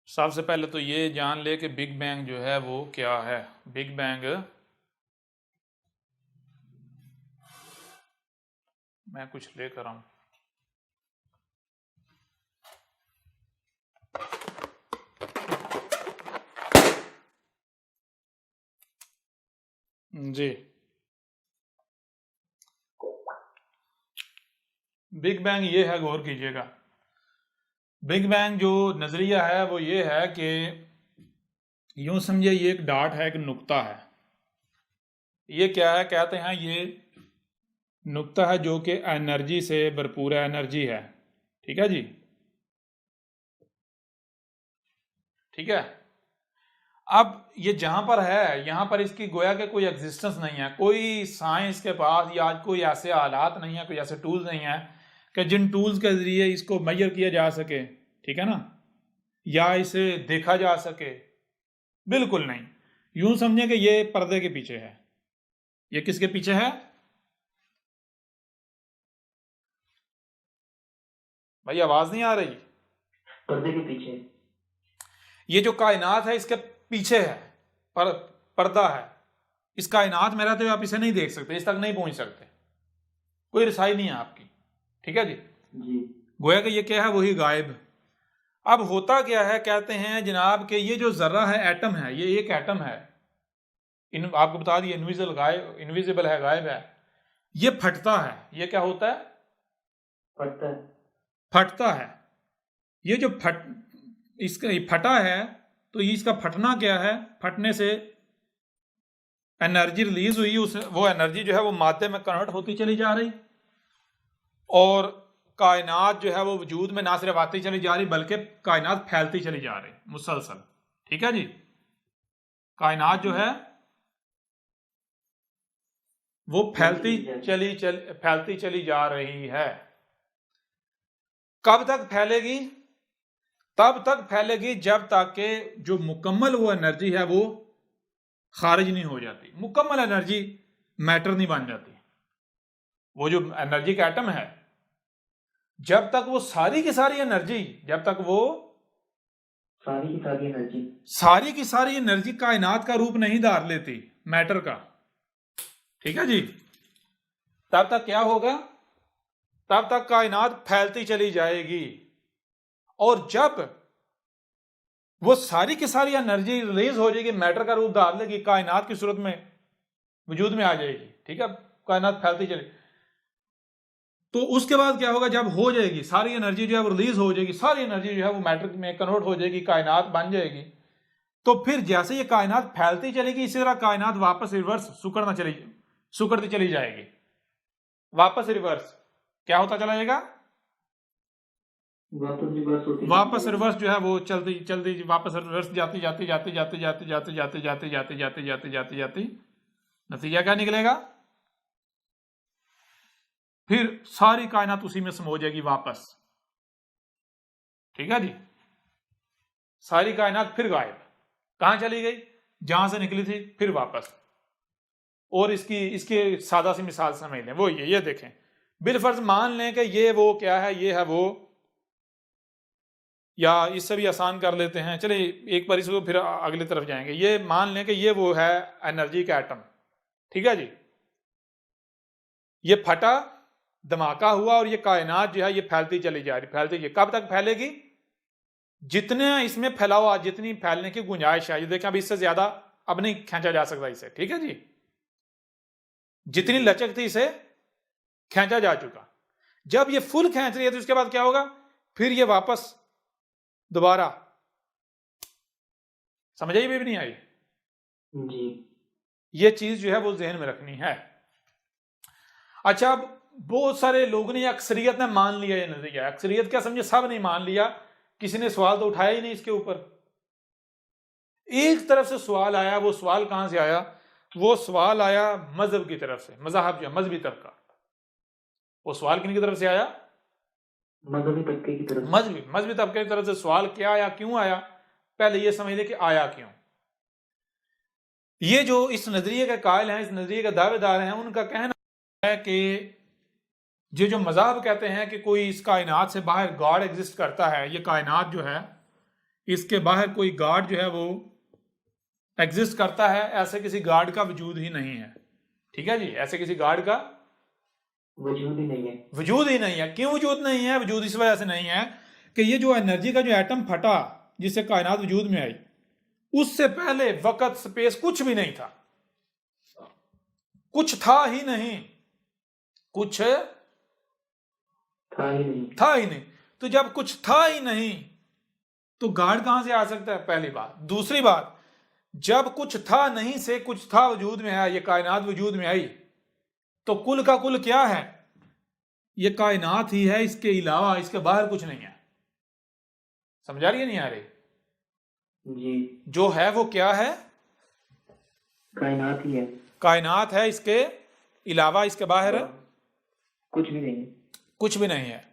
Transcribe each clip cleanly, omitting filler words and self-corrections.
सबसे पहले तो ये जान ले कि बिग बैंग जो है वो क्या है। बिग बैंग, मैं कुछ लेकर आऊं। जी, बिग बैंग ये है, गौर कीजिएगा। बिग बैंग जो नजरिया है वो ये है कि यूं समझिए ये एक डॉट है, एक नुक्ता है। ये क्या है, कहते हैं ये नुक्ता है जो कि एनर्जी से भरपूर है, एनर्जी है। ठीक है जी, ठीक है। अब ये जहां पर है, यहां पर इसकी गोया के कोई एग्जिस्टेंस नहीं है, कोई साइंस के पास या आज कोई ऐसे आलात नहीं है, कोई ऐसे टूल्स नहीं है कि जिन टूल्स के जरिए इसको मेजर किया जा सके, ठीक है ना, या इसे देखा जा सके। बिल्कुल नहीं। यूं समझे कि ये पर्दे के पीछे है। ये किसके पीछे है भाई? आवाज नहीं आ रही? पर्दे के पीछे। ये जो कायनात है इसके पीछे है, पर्दा है। इस कायनात में रहते हुए आप इसे नहीं देख सकते, इस तक नहीं पहुंच सकते, कोई रसाई नहीं है आपकी। ठीक है जी। गोया कि ये क्या है, वही गायब। अब होता क्या है, कहते हैं जनाब कि ये जो जर्रा है, एटम है, ये एक एटम है। आपको बता दिए इनविजिबल है, गायब है। ये फटता है। ये क्या होता है? फटता है। ये जो इसका फटा है, तो इसका फटना क्या है? फटने से एनर्जी रिलीज हुई, उस वो एनर्जी जो है वो मादे में कन्वर्ट होती चली जा रही, और कायनात जो है वो वजूद में ना सिर्फ आती चली जा रही बल्कि कायनात फैलती चली जा रही मुसलसल। ठीक है जी। कायनात जो है वो फैलती चली जा रही है। कब तक फैलेगी? तब तक फैलेगी जब तक कि जो मुकम्मल वो एनर्जी है वो खारिज नहीं हो जाती, मुकम्मल एनर्जी मैटर नहीं बन जाती। वो जो एनर्जी का एटम है, जब तक वो सारी की सारी एनर्जी, जब तक वो सारी की सारी एनर्जी कायनात का रूप नहीं धार लेती, मैटर का, ठीक है जी, तब तक क्या होगा? तब तक कायनात फैलती चली जाएगी। और जब वो सारी की सारी एनर्जी रिलीज हो जाएगी, मैटर का रूप धार लेगी, कायनात की सूरत में वजूद में आ जाएगी। ठीक है, कायनात फैलती चली, तो उसके बाद क्या होगा? जब हो जाएगी सारी एनर्जी जो है वो रिलीज हो जाएगी, सारी एनर्जी जो है वो मैटर में कन्वर्ट हो जाएगी, कायनात बन जाएगी। तो फिर जैसे ये कायनात फैलती चलेगी, इसी तरह कायनात वापस रिवर्स सुकड़ती चली जाएगी। वापस रिवर्स क्या होता चला जाएगा? वापस रिवर्स जो है वो चलती वापस रिवर्स जाती नतीजा क्या निकलेगा? फिर सारी कायनात उसी में समा जाएगी वापस। ठीक है जी। सारी कायनात फिर गायब, कहां चली गई? जहां से निकली थी, फिर वापस। और इसकी सादा सी मिसाल समझ लें, वो ये देखें, बिलफर्ज मान लें कि ये वो क्या है, ये है वो, या इससे भी आसान कर लेते हैं, चलिए एक बार इसको फिर अगली तरफ जाएंगे। ये मान लें कि ये वो है एनर्जी का एटम। ठीक है जी। ये फटा, धमाका हुआ, और ये कायनात जो है ये फैलती चली जा रही, कब तक फैलेगी? जितने इसमें फैलाव, जितनी फैलने की गुंजाइश है, ये देखें, अब इससे ज्यादा अब नहीं खींचा जा सकता इसे। ठीक है जी। जितनी लचक थी इसे खींचा जा चुका। जब ये फुल खींच रही है तो उसके बाद क्या होगा? फिर ये वापस दोबारा, समझ आई भी नहीं आई जी। ये चीज जो है वो जहन में रखनी है। अच्छा, अब बहुत सारे लोगों ने, अक्सरियत ने मान लिया ये नजरिया। अक्सरियत क्या समझे? सब नहीं मान लिया, किसी ने सवाल तो उठाया ही नहीं इसके ऊपर। एक तरफ से सवाल आया, वो सवाल कहां से आया? वो सवाल आया मजहब की तरफ से, मजहब जो मजहबी तबका। वो सवाल किन की तरफ से आया? मजहबी तबके की तरफ। मजहबी तबके की तरफ से सवाल क्या आया, क्यों आया? पहले ये समझ ले कि आया क्यों। ये जो इस नजरिए के कायल हैं, इस नजरिए के दावेदार हैं, उनका कहना है कि ये जो मज़हब कहते हैं कि कोई इस कायनात से बाहर गॉड एग्जिस्ट करता है, ये कायनात जो है इसके बाहर कोई गॉड जो है वो एग्जिस्ट करता है, ऐसे किसी गॉड का वजूद ही नहीं है। ठीक है जी, ऐसे किसी गॉड का वजूद ही नहीं है। वजूद ही नहीं है। क्यों वजूद नहीं है? वजूद इस वजह से नहीं है कि ये जो एनर्जी का जो एटम फटा जिससे कायनात वजूद में आई, उससे पहले वक्त स्पेस कुछ भी नहीं था, कुछ था ही नहीं, कुछ था ही नहीं। तो जब कुछ था ही नहीं तो गॉड कहां से आ सकता है? पहली बात। दूसरी बात, जब कुछ था नहीं से कुछ था वजूद में आया, ये कायनात वजूद में आई, तो कुल का कुल क्या है? ये कायनात ही है, इसके अलावा इसके बाहर कुछ नहीं है। समझा रही है नहीं आ रही? जी। जो है वो क्या है? कायनात ही है। कायनात है, इसके अलावा इसके बाहर कुछ भी नहीं, कुछ भी नहीं है।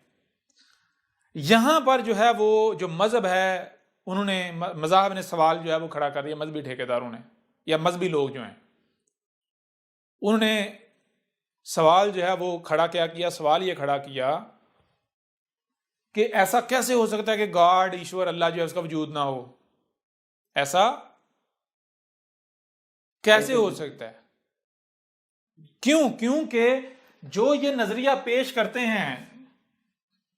यहां पर जो है वो जो मजहब है, उन्होंने मज़ाहब ने सवाल जो है वो खड़ा कर दिया, मजहबी ठेकेदारों ने या मजहबी लोग जो हैं उन्होंने सवाल जो है वो खड़ा क्या किया? सवाल ये खड़ा किया कि ऐसा कैसे हो सकता है कि गॉड, ईश्वर, अल्लाह जो है उसका वजूद ना हो? ऐसा कैसे हो सकता है? क्यों? क्योंकि जो ये नजरिया पेश करते हैं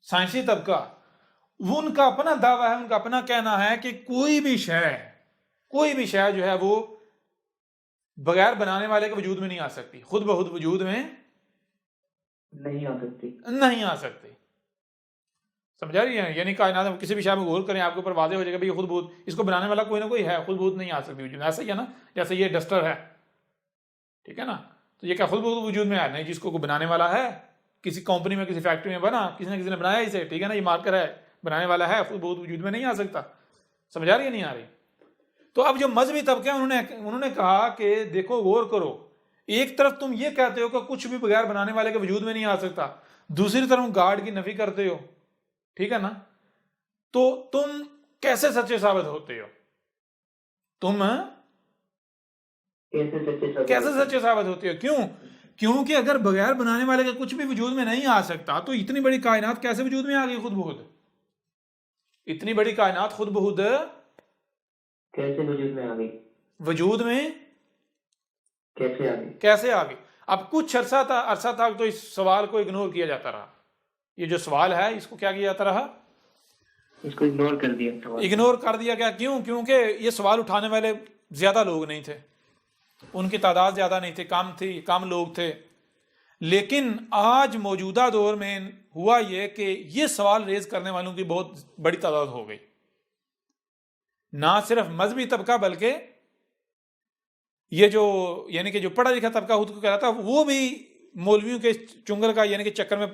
साइंसी तबका, वो उनका अपना दावा है, उनका अपना कहना है कि कोई भी शय जो है वो बगैर बनाने वाले के वजूद में नहीं आ सकती, खुद ब खुद वजूद में नहीं आ सकती। समझा रही है? यानी कायनात में किसी भी शय में गौर करें, आपके ऊपर वाज़ेह हो जाएगा भाई खुद बहुत, इसको बनाने वाला कोई ना कोई है, खुद बहुत नहीं आ सकती वजूद में। ऐसा ही है ना, जैसे ये डस्टर है, ठीक है ना, तो ये क्या खुद बहुत वजूद में आया? नहीं, जिसको कोई बनाने वाला है, किसी कंपनी में, किसी फैक्ट्री में बना, किसी ने बनाया इसे, ठीक है ना, ये मार्कर है, बनाने वाला है, खुद बहुत वजूद में नहीं आ सकता। समझा रही है नहीं आ रही? तो अब जो मजहबी तबके उन्होंने कहा कि देखो, गौर करो, एक तरफ तुम ये कहते हो कि कुछ भी बगैर बनाने वाले के वजूद में नहीं आ सकता, दूसरी तरफ गॉड की नफी करते हो, ठीक है ना, तो तुम कैसे सच्चे साबित होते हो? तुम कैसे सच्चे साबित होते हो? क्यों? क्योंकि अगर बगैर बनाने वाले के कुछ भी वजूद में नहीं आ सकता, तो इतनी बड़ी कायनात कैसे वजूद में आ गई खुद ब खुद? इतनी बड़ी कायनात खुद ब खुद कैसे वजूद में आ गई? वजूद में कैसे आ गई? अब कुछ अरसा तक तो इस सवाल को इग्नोर किया जाता रहा। ये जो सवाल है इसको क्या किया जाता रहा? इसको इग्नोर कर दिया क्या? क्यों? क्योंकि ये सवाल उठाने वाले ज्यादा लोग नहीं थे, उनकी तादाद ज्यादा नहीं थी, कम लोग थे। लेकिन आज मौजूदा दौर में हुआ ये कि ये सवाल रेज करने वालों की बहुत बड़ी तादाद हो गई। ना सिर्फ मजहबी तबका, बल्कि ये जो यानी कि जो पढ़ा लिखा तबका खुद को कह रहा था, वो भी मौलवियों के चुंगल का यानी कि चक्कर में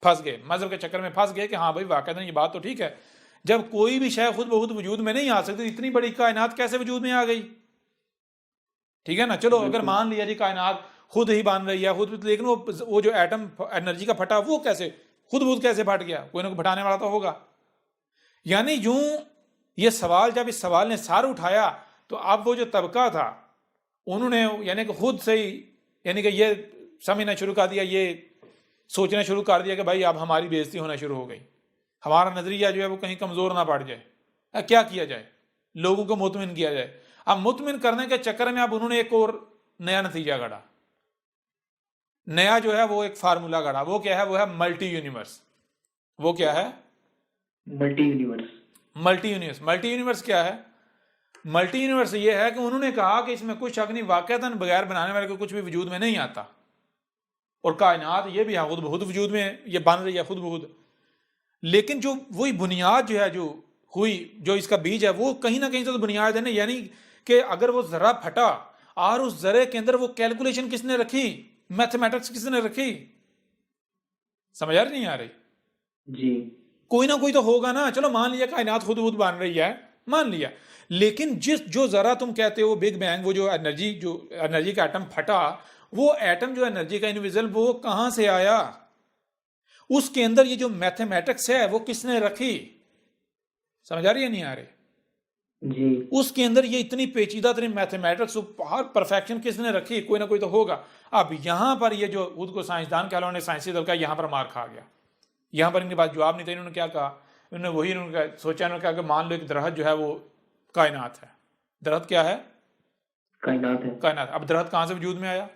फंस गए, मजहब के चक्कर में फंस गए कि हाँ भाई वाकई ये बात तो ठीक है, जब कोई भी शय खुद ब खुद वजूद में नहीं आ सकती, इतनी बड़ी कायनात कैसे वजूद में आ गई? ठीक है ना। चलो अगर मान लिया जी कायनात खुद ही बन रही है खुद, लेकिन वो जो एटम एनर्जी का फटा वो कैसे खुद ब खुद कैसे फट गया? कोई ना कोई फटाने वाला तो होगा। यानी यूं ये सवाल, जब इस सवाल ने सार उठाया, तो अब वो जो तबका था उन्होंने यानी कि खुद से ही यानी कि ये समझना शुरू कर दिया, ये सोचना शुरू कर दिया कि भाई अब हमारी बेइज्जती होना शुरू हो गई, हमारा नजरिया जो है वो कहीं कमजोर ना पड़ जाए, क्या किया जाए? लोगों को मुतमिन किया जाए। अब मुतमिन करने के चक्कर में अब उन्होंने एक और नया नतीजा गढ़ा, नया जो है वो एक फार्मूला गढ़ा। वो क्या है? वो है मल्टी यूनिवर्स। वो क्या है? मल्टी यूनिवर्स क्या है? मल्टी यूनिवर्स ये है कि उन्होंने कहा कि इसमें कुछ शक नहीं, वाकईतन बगैर बनाने वाले को कुछ भी वजूद में नहीं आता, और कायनात ये भी है खुद ब खुद वजूद में ये बन रही है खुद ब खुद। लेकिन जो वही बुनियाद जो है जो हुई, जो इसका बीज है, वो कहीं ना कहीं तो बुनियाद है ना। यानी कि अगर वो जरा फटा और उस जरे के अंदर वो कैलकुलेशन किसने रखी, मैथमेटिक्स किसने रखी? समझ आ रही नहीं आ रही जी? कोई ना कोई तो होगा ना। चलो मान लिया कायनात खुद खुद बन रही है, मान लिया, लेकिन जो जरा तुम कहते हो बिग बैंग, वो जो एनर्जी का एटम फटा, वो एटम जो एनर्जी का इंडिविजुअल, वो कहां से आया? उसके अंदर ये जो मैथमेटिक्स है वो किसने रखी? समझ आ रही है नहीं आ रही जी? उसके अंदर ये इतनी पेचीदा तरीन मैथमेटिक्स और परफेक्शन किसने रखी? कोई ना कोई तो होगा। अब यहां पर ये जो खुद को साइंसदान कह लो ने साइंसी दल का, यहां पर मार खा गया। यहां पर इनके पास जवाब नहीं था। इन्होंने क्या कहा? उन्होंने सोचा, उन्होंने कहा कि मान लो एक दरख्त जो है वो कायनात है। दरख्त क्या है? कायनात है। कायनात। अब दरख्त कहाँ से वजूद में आया?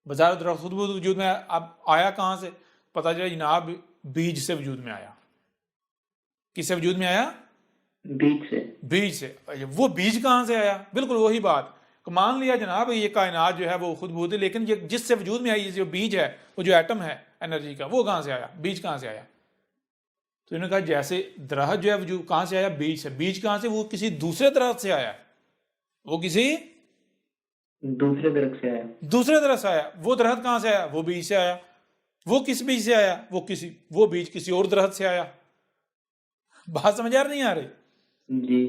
बाजार दरख्त खुद वजूद में आया। अब आया कहाँ से? पता चला जनाब बीज से वजूद में आया। किससे वजूद में आया? बीज से। बीज से। वो बीज कहाँ से आया? बिल्कुल वही बात। मान लिया जनाब ये कायनात जो है वो खुद वजूद है, लेकिन ये जिससे वजूद में आई जो बीज है, वो जो एटम है एनर्जी का, वो कहाँ से आया? बीज कहाँ से आया? तो इन्होंने कहा जैसे दरख्त जो है वजूद कहाँ से आया? बीज से। बीज कहाँ से? वो किसी दूसरे दरख्त से आया। वो किसी दूसरे दरख्त से आया। दूसरे दरख्त से आया। वो दरख्त कहाँ से आया? वो बीज से आया। वो किस बीज से आया? वो बीज किसी और दरख्त से आया। बात समझ आ रही नहीं आ रही? जी।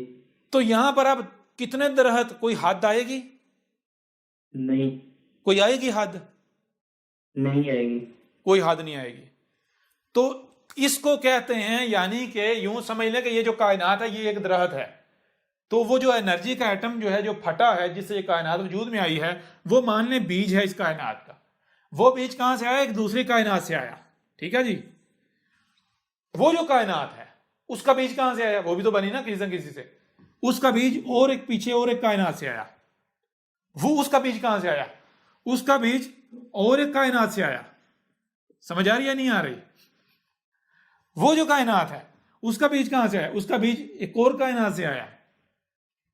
तो यहां पर अब कितने दरख्त, कोई हद आएगी? नहीं। कोई आएगी हद? नहीं आएगी। कोई हद नहीं आएगी। तो इसको कहते हैं, यानी कि यूं समझ लें कि ये जो कायनात है ये एक दरख्त है। तो वो जो एनर्जी का एटम जो है जो फटा है, जिससे ये कायनात वजूद में आई है, वो मान लें बीज है इस कायनात का। वो बीज कहां से आया? एक दूसरी कायनात से आया। ठीक है जी। वो जो कायनात है उसका बीज कहां से आया? वो भी तो बनी ना किसी न किसी से। उसका बीज और एक पीछे और एक कायनात से आया। वो उसका बीज कहां से आया? उसका बीज और एक कायनात से आया। समझ आ रही है नहीं आ रही? वो जो कायनात है उसका बीज कहां से आया? उसका बीज एक और कायनात से आया।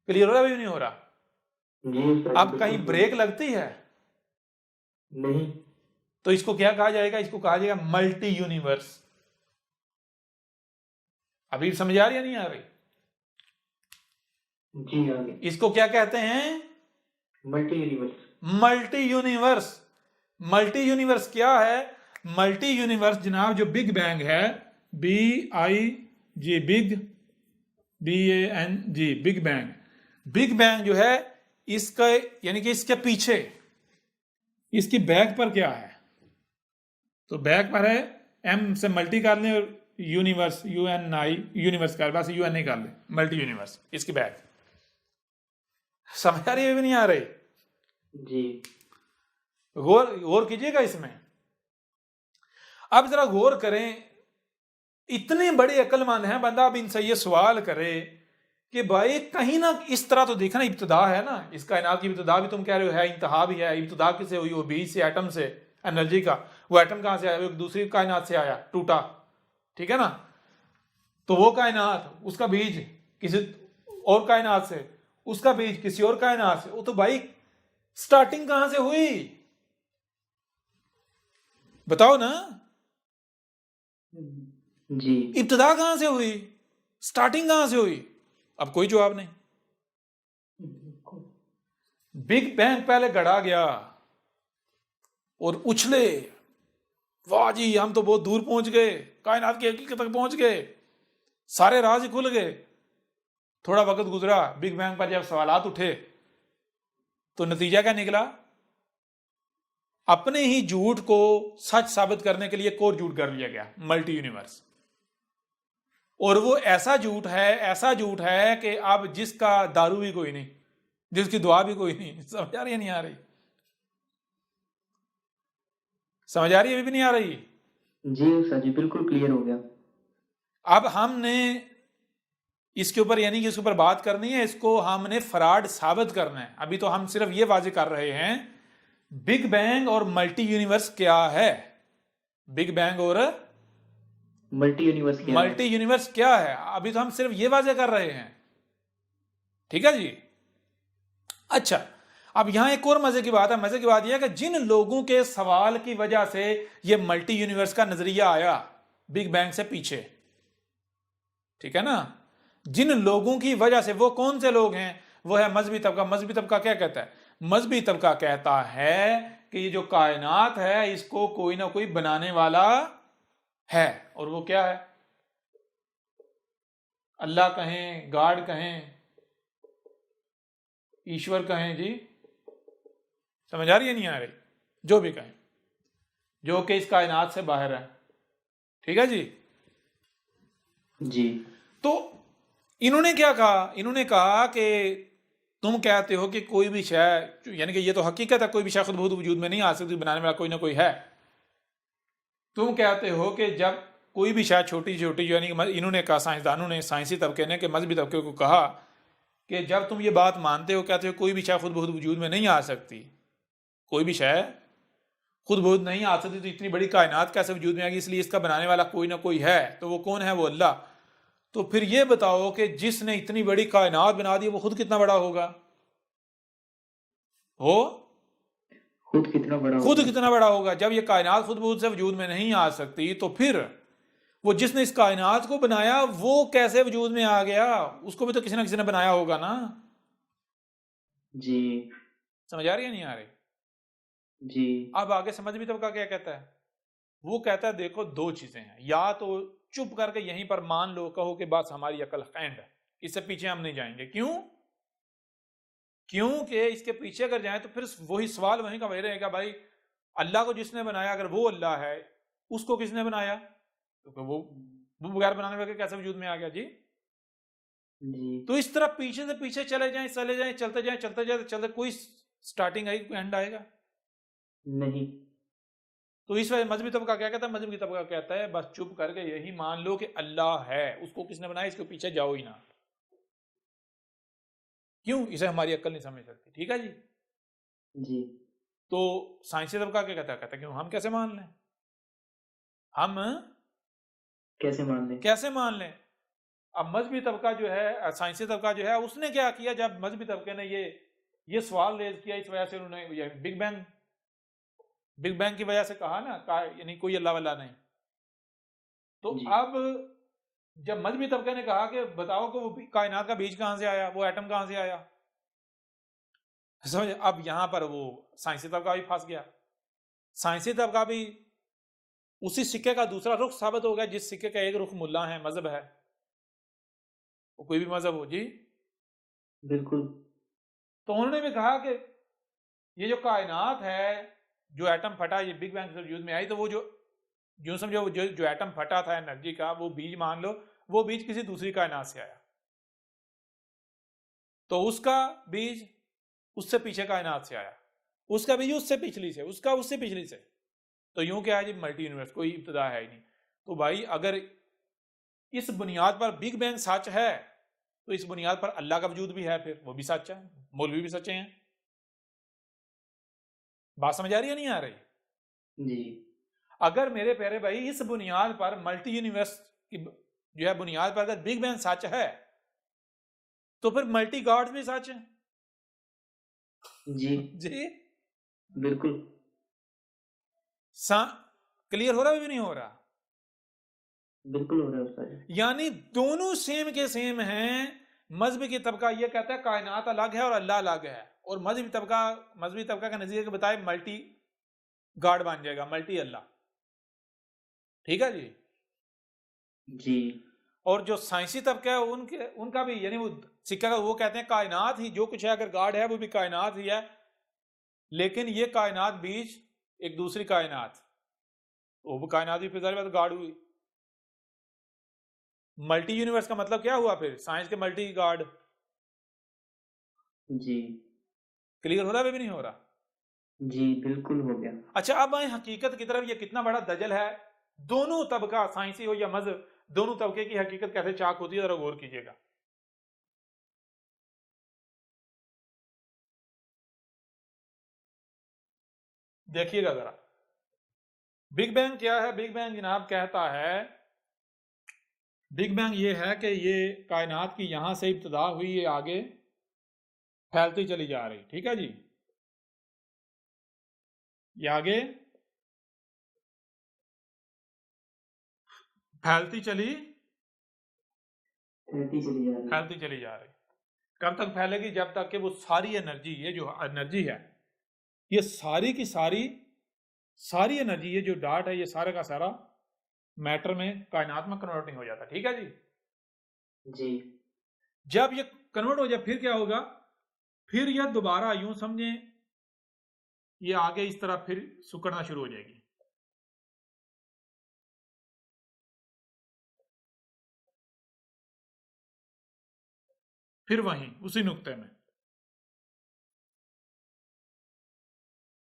क्लियर हो रहा है? भी नहीं हो रहा? जी। अब कहीं ब्रेक लगती है? नहीं। तो इसको क्या कहा जाएगा? इसको कहा जाएगा मल्टी यूनिवर्स। अभी समझ आ रही है नहीं आ रही? जी आगे। इसको क्या कहते हैं? Multi universe. Multi universe. Multi universe क्या है? मल्टी यूनिवर्स जनाब जो बिग बैंग है, BIG, big, BANG, big bang. Big bang जो है इसका, यानी कि इसके पीछे, इसकी बैक पर क्या है? तो बैक पर है M से मल्टी कर लें और यूनिवर्स, UNI, यूनिवर्स कर, बस UN नहीं कर ले, मल्टी यूनिवर्स। इसकी बैक समझ आ रही है? भी नहीं आ रही? जी। गौर कीजिएगा इसमें। अब जरा गौर करें, इतने बड़े अक्लमंद हैं बंदा, अब इनसे ये सवाल करे कि भाई कहीं ना इस तरह तो देखना, इब्तिदा है ना, इस कायनात की इब्तिदा भी तुम कह रहे हो है, इंतहा भी है। इब्तिदा किससे हुई? वो बीज से, एटम से, एनर्जी का। वो एटम कहां से आया? वो एक दूसरी कायनात से आया, टूटा। ठीक है ना? तो वो कायनात, उसका बीज किसी और कायनात से, उसका बीज किसी और कायनात से। वो तो भाई स्टार्टिंग कहां से हुई? बताओ ना। जी। इब्तिदा कहां से हुई? स्टार्टिंग कहां से हुई? अब कोई जवाब नहीं। बिग बैंग पहले गढ़ा गया और उछले, वाह जी हम तो बहुत दूर पहुंच गए, कायनात की हकीकत तक पहुंच गए, सारे राज ही खुल गए। थोड़ा वक्त गुजरा, बिग बैंग पर जब सवालात उठे तो नतीजा क्या निकला? अपने ही झूठ को सच साबित करने के लिए एक और झूठ कर लिया गया, मल्टी यूनिवर्स। और वो ऐसा झूठ है कि अब जिसका दारू भी कोई नहीं, जिसकी दुआ भी कोई नहीं। समझ आ रही है नहीं आ रही? समझ आ रही है? भी नहीं आ रही? जी सर जी, बिल्कुल क्लियर हो गया। अब हमने इसके ऊपर, यानी कि इसके ऊपर बात करनी है, इसको हमने फ्रॉड साबित करना है। अभी तो हम सिर्फ ये वाजे कर रहे हैं बिग बैंग और मल्टी यूनिवर्स क्या है। बिग बैंग और मल्टी यूनिवर्स क्या है, अभी तो हम सिर्फ ये वाजे कर रहे हैं। ठीक है जी। अच्छा, अब यहां एक और मजे की बात है। मजे की बात यह है कि जिन लोगों के सवाल की वजह से यह मल्टी यूनिवर्स का नजरिया आया बिग बैंग से पीछे, ठीक है ना, जिन लोगों की वजह से, वो कौन से लोग हैं? वो है मजहबी तबका। मजहबी तबका क्या कहता है? मजहबी तबका कहता है कि ये जो कायनात है इसको कोई ना कोई बनाने वाला है। और वो क्या है? अल्लाह कहें, गॉड कहें, ईश्वर कहें जी, समझ आ रही है नहीं आ रही? जो भी कहें, जो कि इस कायनात से बाहर है। ठीक है जी। जी। तो इन्होंने क्या कहा? इन्होंने कहा कि तुम कहते हो कि कोई भी शय, यानी कि ये तो हकीकत है, कोई भी शय खुद बहुत वजूद में नहीं आ सकती, बनाने वाला कोई ना कोई है। तुम कहते हो कि जब कोई भी शायद छोटी छोटी यानी कि इन्होंने कहा, साइंसदानों ने, साइंसी तबके ने, कि मजहबी तबके को कहा कि जब तुम ये बात मानते हो, कहते हो कोई भी शय खुद बहुत वजूद में नहीं आ सकती, कोई भी शय खुद बहुत नहीं आ सकती, तो इतनी बड़ी कायनात कैसे वजूद में आएगी? इसलिए इसका बनाने वाला कोई ना कोई है। तो वो कौन है? वो अल्लाह। तो फिर ये बताओ कि जिसने इतनी बड़ी कायनात बना दी वो खुद कितना बड़ा होगा? हो खुद कितना बड़ा खुद होगा? कितना बड़ा होगा? जब ये कायनात खुद बहुत से वजूद में नहीं आ सकती, तो फिर वो जिसने इस कायनात को बनाया वो कैसे वजूद में आ गया? उसको भी तो किसी ना किसी ने बनाया होगा ना। जी समझ आ रही है नहीं आ रही? जी अब आगे समझ भी तबका क्या कहता है। वो कहता है देखो दो चीजें हैं, या तो चुप करके यहीं पर मान लो, कहो कि बस हमारी अकल एंड है, इससे पीछे हम नहीं जाएंगे। क्यों? क्योंकि इसके पीछे अगर जाए तो फिर वही सवाल वहीं का वही रहेगा, भाई अल्लाह को जिसने बनाया, अगर वो अल्लाह है, उसको किसने बनाया? तो वो बगैर बनाने वाले कैसे वजूद में आ गया जी? जी तो इस तरह पीछे से पीछे चले जाएं, चले जाएं, चलते जाएं, चलते जाए चलते, कोई स्टार्टिंग आएगी, कोई एंड आएगा नहीं। तो इस वजह मजहबी तबका क्या कहता है? मजहबी तबका कहता है बस चुप करके यही मान लो कि अल्लाह है, उसको किसने बनाया, इसके पीछे जाओ ही ना। क्यों? इसे हमारी अक्ल नहीं समझ सकती। ठीक है जी। जी तो साइंसी तबका क्या कहता है? कहता है क्यों हम कैसे मान लें? हम कैसे मान लें? कैसे मान लें? अब मजहबी तबका जो है, साइंसी तबका जो है, उसने क्या किया? जब मजहबी तबके ने ये सवाल रेज किया, इस वजह से उन्होंने बिग बैंग की वजह से कहा ना, यानी कोई अल्लाह वल्लाह नहीं। तो जी अब जब मजहबी तबके ने कहा कि बताओ कि वो कायनात का बीज कहां से आया, वो एटम कहां से आया, समझ? अब यहां पर वो साइंसी तबका भी फंस गया। साइंसी तबका भी उसी सिक्के का दूसरा रुख साबित हो गया। जिस सिक्के का एक रुख मुल्ला है, मजहब है, वो कोई भी मजहब हो जी, बिल्कुल। तो उन्होंने भी कहा कि ये जो कायनात है, जो एटम फटा, ये बिग बैंग से वजूद में आई, तो वो जो समझो जो एटम फटा था एनर्जी का, वो बीज मान लो, वो बीज किसी दूसरी कायनात से आया, तो उसका बीज उससे पीछे कायनात से आया, उसका बीज उससे पिछली से, उसका उससे पिछली से। तो यूं क्या है जी? मल्टी यूनिवर्स, कोई इब्तदा है ही नहीं। तो भाई अगर इस बुनियाद पर बिग बैंग सच है, तो इस बुनियाद पर अल्लाह का वजूद भी है, फिर वो भी सच है, मौलवी भी सच्चे हैं। बात समझ आ रही है नहीं आ रही? जी अगर मेरे प्यारे भाई इस बुनियाद पर, मल्टी यूनिवर्स की जो है बुनियाद पर, अगर बिग बैंग सच है, तो फिर मल्टी गॉड्स भी सच है। जी जी बिल्कुल। क्लियर हो रहा है भी नहीं हो रहा? बिल्कुल हो रहा है उस्ताद। यानी दोनों सेम के सेम हैं। मजहबी की तबका ये कहता है कायनात अलग है और अल्लाह अलग है, और मजहबी तबका का नजरिए के बताए मल्टी गॉड बन जाएगा, मल्टी अल्लाह। ठीक है जी। जी और जो साइंसी तबका है उनका भी, यानी वो सिक्का का, वो कहते हैं कायनात ही जो कुछ है, अगर गॉड है वो भी कायनात ही है, लेकिन ये कायनात बीच एक दूसरी कायनात, वो कायनात भी फिर जाहिर बात गॉड हुई। मल्टी यूनिवर्स का मतलब क्या हुआ फिर? साइंस के मल्टी गॉड। जी क्लियर हो रहा है भी नहीं हो रहा? जी बिल्कुल हो गया। अच्छा, अब आए हकीकत की तरफ। ये कितना बड़ा दजल है। दोनों तबका, साइंसी हो या मजहब, दोनों तबके की हकीकत कैसे चाक होती है, जरा गौर कीजिएगा। देखिएगा जरा। बिग बैंग क्या है? बिग बैंग जनाब कहता है, बिग बैंग ये है कि ये कायनात की यहां से इब्तदा हुई, ये आगे फैलती चली जा रही। ठीक है जी। ये आगे फैलती चली फैलती चली जा रही है। फैलती चली जा रही। कब तक फैलेगी? जब तक कि वो सारी एनर्जी, ये जो एनर्जी है, ये सारी की सारी एनर्जी, ये जो डाट है, ये सारा का सारा मैटर में, कायनात में कन्वर्ट नहीं हो जाता। ठीक है जी। जी जब ये कन्वर्ट हो जाए फिर क्या होगा? फिर यह दोबारा यूं समझें, ये आगे इस तरह फिर सुकड़ना शुरू हो जाएगी। फिर वहीं उसी नुक्ते में।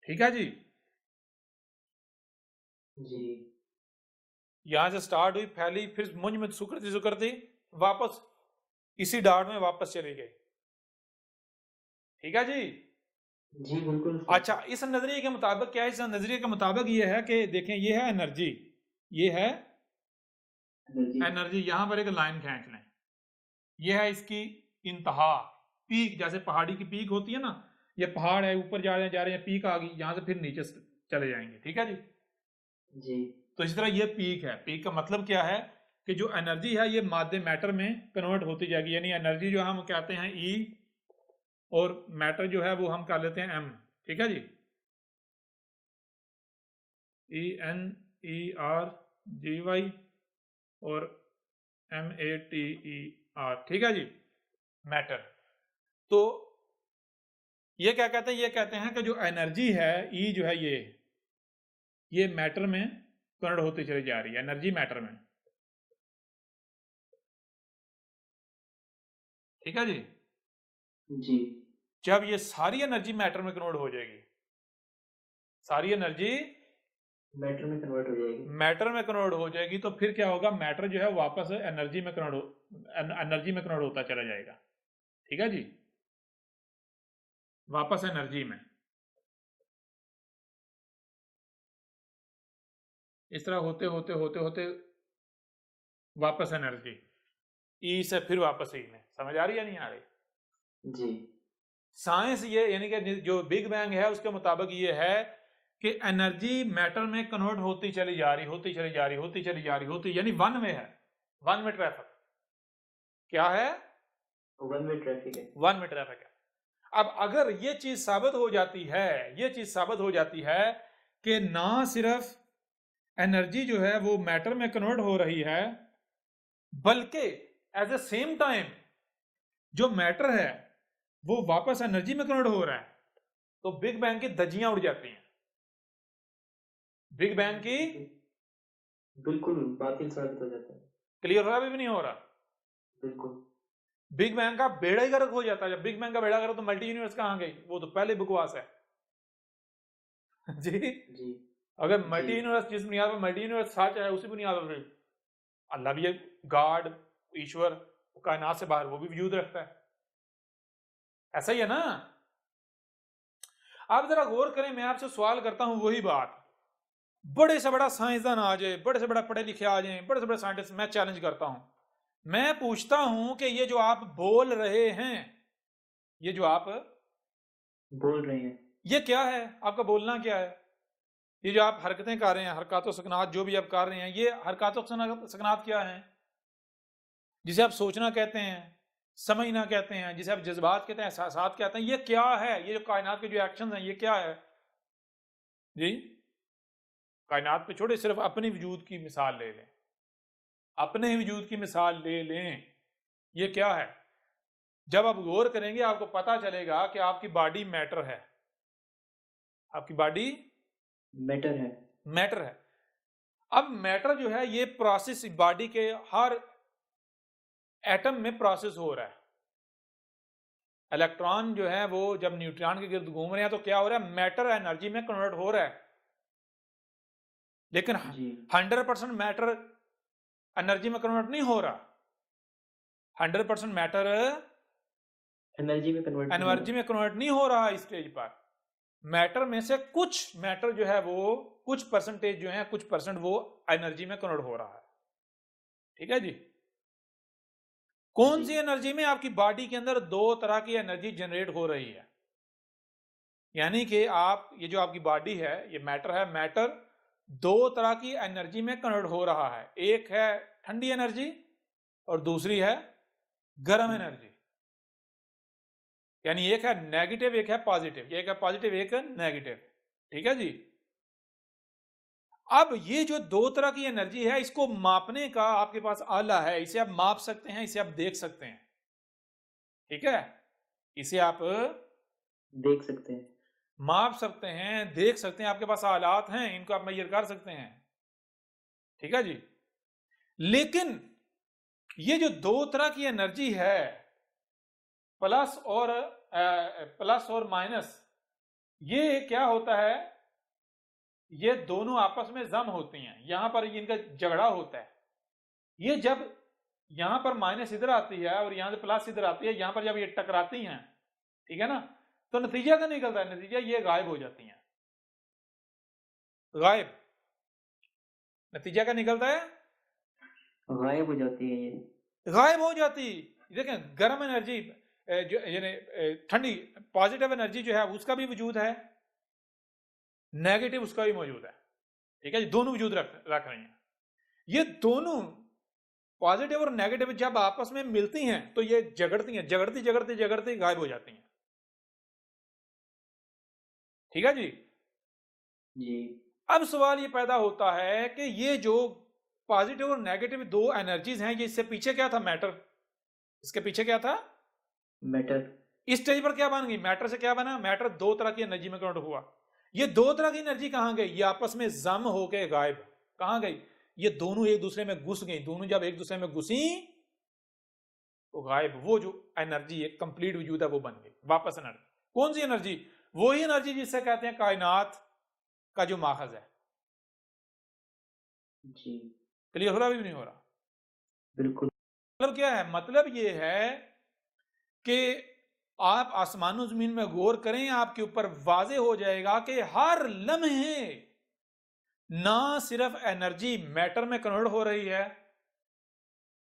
ठीक है जी। जी यहां से स्टार्ट हुई, फैली, फिर मुंज में सुकड़ती सुकड़ती वापस इसी डार्ट में वापस चली गई। ठीक है जी। जी बिल्कुल सर। अच्छा, इस नजरिए के मुताबिक क्या है? इस नजरिए के मुताबिक ये है कि देखें, ये है एनर्जी, ये है एनर्जी। एनर्जी। यहां पर एक लाइन खींच लें, ये है इसकी इंतहा, पीक। जैसे पहाड़ी की पीक होती है ना, ये पहाड़ है, ऊपर जा रहे हैं, पीक आ गई, यहां से फिर नीचे चले जाएंगे। ठीक है जी। जी तो इस तरह ये पीक है। पीक का मतलब क्या है कि जो एनर्जी है ये मादे मैटर में कन्वर्ट होती जाएगी, यानी एनर्जी जो हम कहते हैं ई, और मैटर जो है वो हम कर लेते हैं एम। ठीक है जी, E N E R G Y और M A T E R. ठीक है जी, मैटर। तो ये क्या कहते हैं? ये कहते हैं कि जो एनर्जी है ई जो है ये मैटर में कन्वर्ट होती चली जा रही है, एनर्जी मैटर में। ठीक है जी। जी जब ये सारी एनर्जी मैटर में कन्वर्ट हो जाएगी, सारी एनर्जी मैटर में कन्वर्ट हो जाएगी। मैटर में कन्वर्ट हो जाएगी, तो फिर क्या होगा? मैटर जो है वापस एनर्जी में कन्वर्ट होता चला जाएगा। ठीक है जी, वापस एनर्जी में। इस तरह होते होते होते होते वापस एनर्जी, ई से फिर वापस ई में। समझ आ रही है नहीं आ रही? जी साइंस ये, यानी कि जो बिग बैंग है उसके मुताबिक ये है कि एनर्जी मैटर में कन्वर्ट होती चली जा रही, होती चली जा रही, होती चली जा रही, होती, यानी वन में है, वन में ट्रैफिक। क्या है? वन वे ट्रैफिक है। वन में ट्रैफिक है। अब अगर ये चीज साबित हो जाती है, ये चीज साबित हो जाती है कि ना सिर्फ एनर्जी जो है वो मैटर में कन्वर्ट हो रही है, बल्कि एट द सेम टाइम जो मैटर है वो वापस एनर्जी में कन्वर्ट हो रहा है, तो बिग बैंग की धज्जियां उड़ जाती हैं। बिग बैंग की बिल्कुल बातिल साबित हो जाता है। क्लियर हो रहा है? अभी भी नहीं हो रहा? बिल्कुल। बिग बैंग का बेड़ा ही गर्क हो जाता है। जब बिग बैंग का बेड़ा गर्क, तो मल्टी यूनिवर्स कहां गई? वो तो पहले बकवास है। जी, जी अगर जी मल्टी यूनिवर्स, जिस बुनियाद पर मल्टी यूनिवर्स सच है, उसी बुनियाद पर अल्लाह भी, गॉड, ईश्वर, कायनात से बाहर वो भी वजूद रखता है। ऐसा ही है ना? आप जरा गौर करें, मैं आपसे सवाल करता हूं, वही बात, बड़े से बड़ा साइंसदान आ जाए, बड़े से बड़ा पढ़े लिखे आ जाए, बड़े से बड़े साइंटिस्ट, मैं चैलेंज करता हूं, मैं पूछता हूं कि ये जो आप बोल रहे हैं, ये जो आप बोल रहे हैं, ये क्या है? आपका बोलना क्या है? ये जो आप हरकतें कर रहे हैं, हरकत सकनात जो भी आप कर रहे हैं, ये हरकत सकनात क्या है? जिसे आप सोचना कहते हैं, समझना कहते हैं, जिसे आप जज्बात कहते हैं, एहसासात कहते हैं, ये क्या है? ये जो कायनात के जो एक्शन हैं, ये क्या है जी? कायनात पे छोड़े, सिर्फ अपनी वजूद की मिसाल ले लें, अपने ही वजूद की मिसाल ले लें, ये क्या है? जब आप गौर करेंगे आपको पता चलेगा कि आपकी बॉडी मैटर है, आपकी बॉडी मैटर है। मैटर है। अब मैटर जो है ये प्रोसेस बॉडी के हर एटम में प्रोसेस हो रहा है। इलेक्ट्रॉन जो है वो जब न्यूट्रॉन के गिर्द घूम रहे हैं तो क्या हो रहा है? मैटर एनर्जी में कन्वर्ट हो रहा है। लेकिन जी 100% मैटर एनर्जी में कन्वर्ट नहीं हो रहा। 100% मैटर एनर्जी में कन्वर्ट एनर्जी में कन्वर्ट नहीं हो रहा इस स्टेज पर। मैटर में से कुछ मैटर जो है वो, कुछ परसेंटेज जो है, कुछ परसेंट वो एनर्जी में कन्वर्ट हो रहा है। ठीक है जी। कौन सी एनर्जी में? आपकी बॉडी के अंदर दो तरह की एनर्जी जनरेट हो रही है। यानी कि आप, ये जो आपकी बॉडी है, ये मैटर है, मैटर दो तरह की एनर्जी में कन्वर्ट हो रहा है। एक है ठंडी एनर्जी और दूसरी है गर्म एनर्जी। यानी एक है नेगेटिव, एक है पॉजिटिव, एक है पॉजिटिव, एक है नेगेटिव। ठीक है जी। अब ये जो दो तरह की एनर्जी है, इसको मापने का आपके पास आला है, इसे आप माप सकते हैं, इसे आप देख सकते हैं। ठीक है, इसे आप देख सकते हैं, माप सकते हैं, देख सकते हैं, आपके पास आलात हैं, इनको आप मेजर कर सकते हैं। ठीक है जी। लेकिन ये जो दो तरह की एनर्जी है, प्लस और माइनस, ये क्या होता है ये दोनों आपस में जम होती हैं, यहां पर इनका झगड़ा होता है। ये जब यहां पर माइनस इधर आती है और यहां से प्लस इधर आती है, यहां पर जब ये टकराती हैं, ठीक है ना, तो नतीजा क्या निकलता है? नतीजा ये गायब हो जाती हैं, गायब। नतीजा क्या निकलता है? गायब हो जाती है ये। गायब हो जाती। देखें, गर्म एनर्जी जो यानी ठंडी पॉजिटिव एनर्जी जो है उसका भी वजूद है, नेगेटिव उसका भी मौजूद है, ठीक है जी, दोनों वजूद रख रहे हैं। ये दोनों पॉजिटिव और नेगेटिव जब आपस में मिलती हैं तो ये झगड़ती हैं, झगड़ती झगड़ती झगड़ती गायब हो जाती हैं, ठीक है जी। जी अब सवाल ये पैदा होता है कि ये जो पॉजिटिव और नेगेटिव दो एनर्जीज हैं, ये इससे पीछे क्या था? मैटर। इसके पीछे क्या था? मैटर। इस स्टेज पर क्या बन गई? मैटर से क्या बना? मैटर दो तरह की एनर्जी में कन्वर्ट हुआ। ये दो तरह की एनर्जी कहां गई? ये आपस में जम होके गायब। कहां गई? ये दोनों एक दूसरे में घुस गई। दोनों जब एक दूसरे में घुसी तो गायब। वो जो एनर्जी एक कंप्लीट वजूद है वो बन गई वापस एनर्जी। कौन सी एनर्जी? वही एनर्जी जिससे कहते हैं कायनात का जो माखज है। जी क्लियर हो रहा भी नहीं हो रहा? बिल्कुल। मतलब क्या है? मतलब ये है कि आप आसमानो जमीन में गौर करें, आपके ऊपर वाजे हो जाएगा कि हर लम्हे ना सिर्फ एनर्जी मैटर में कन्वर्ट हो रही है,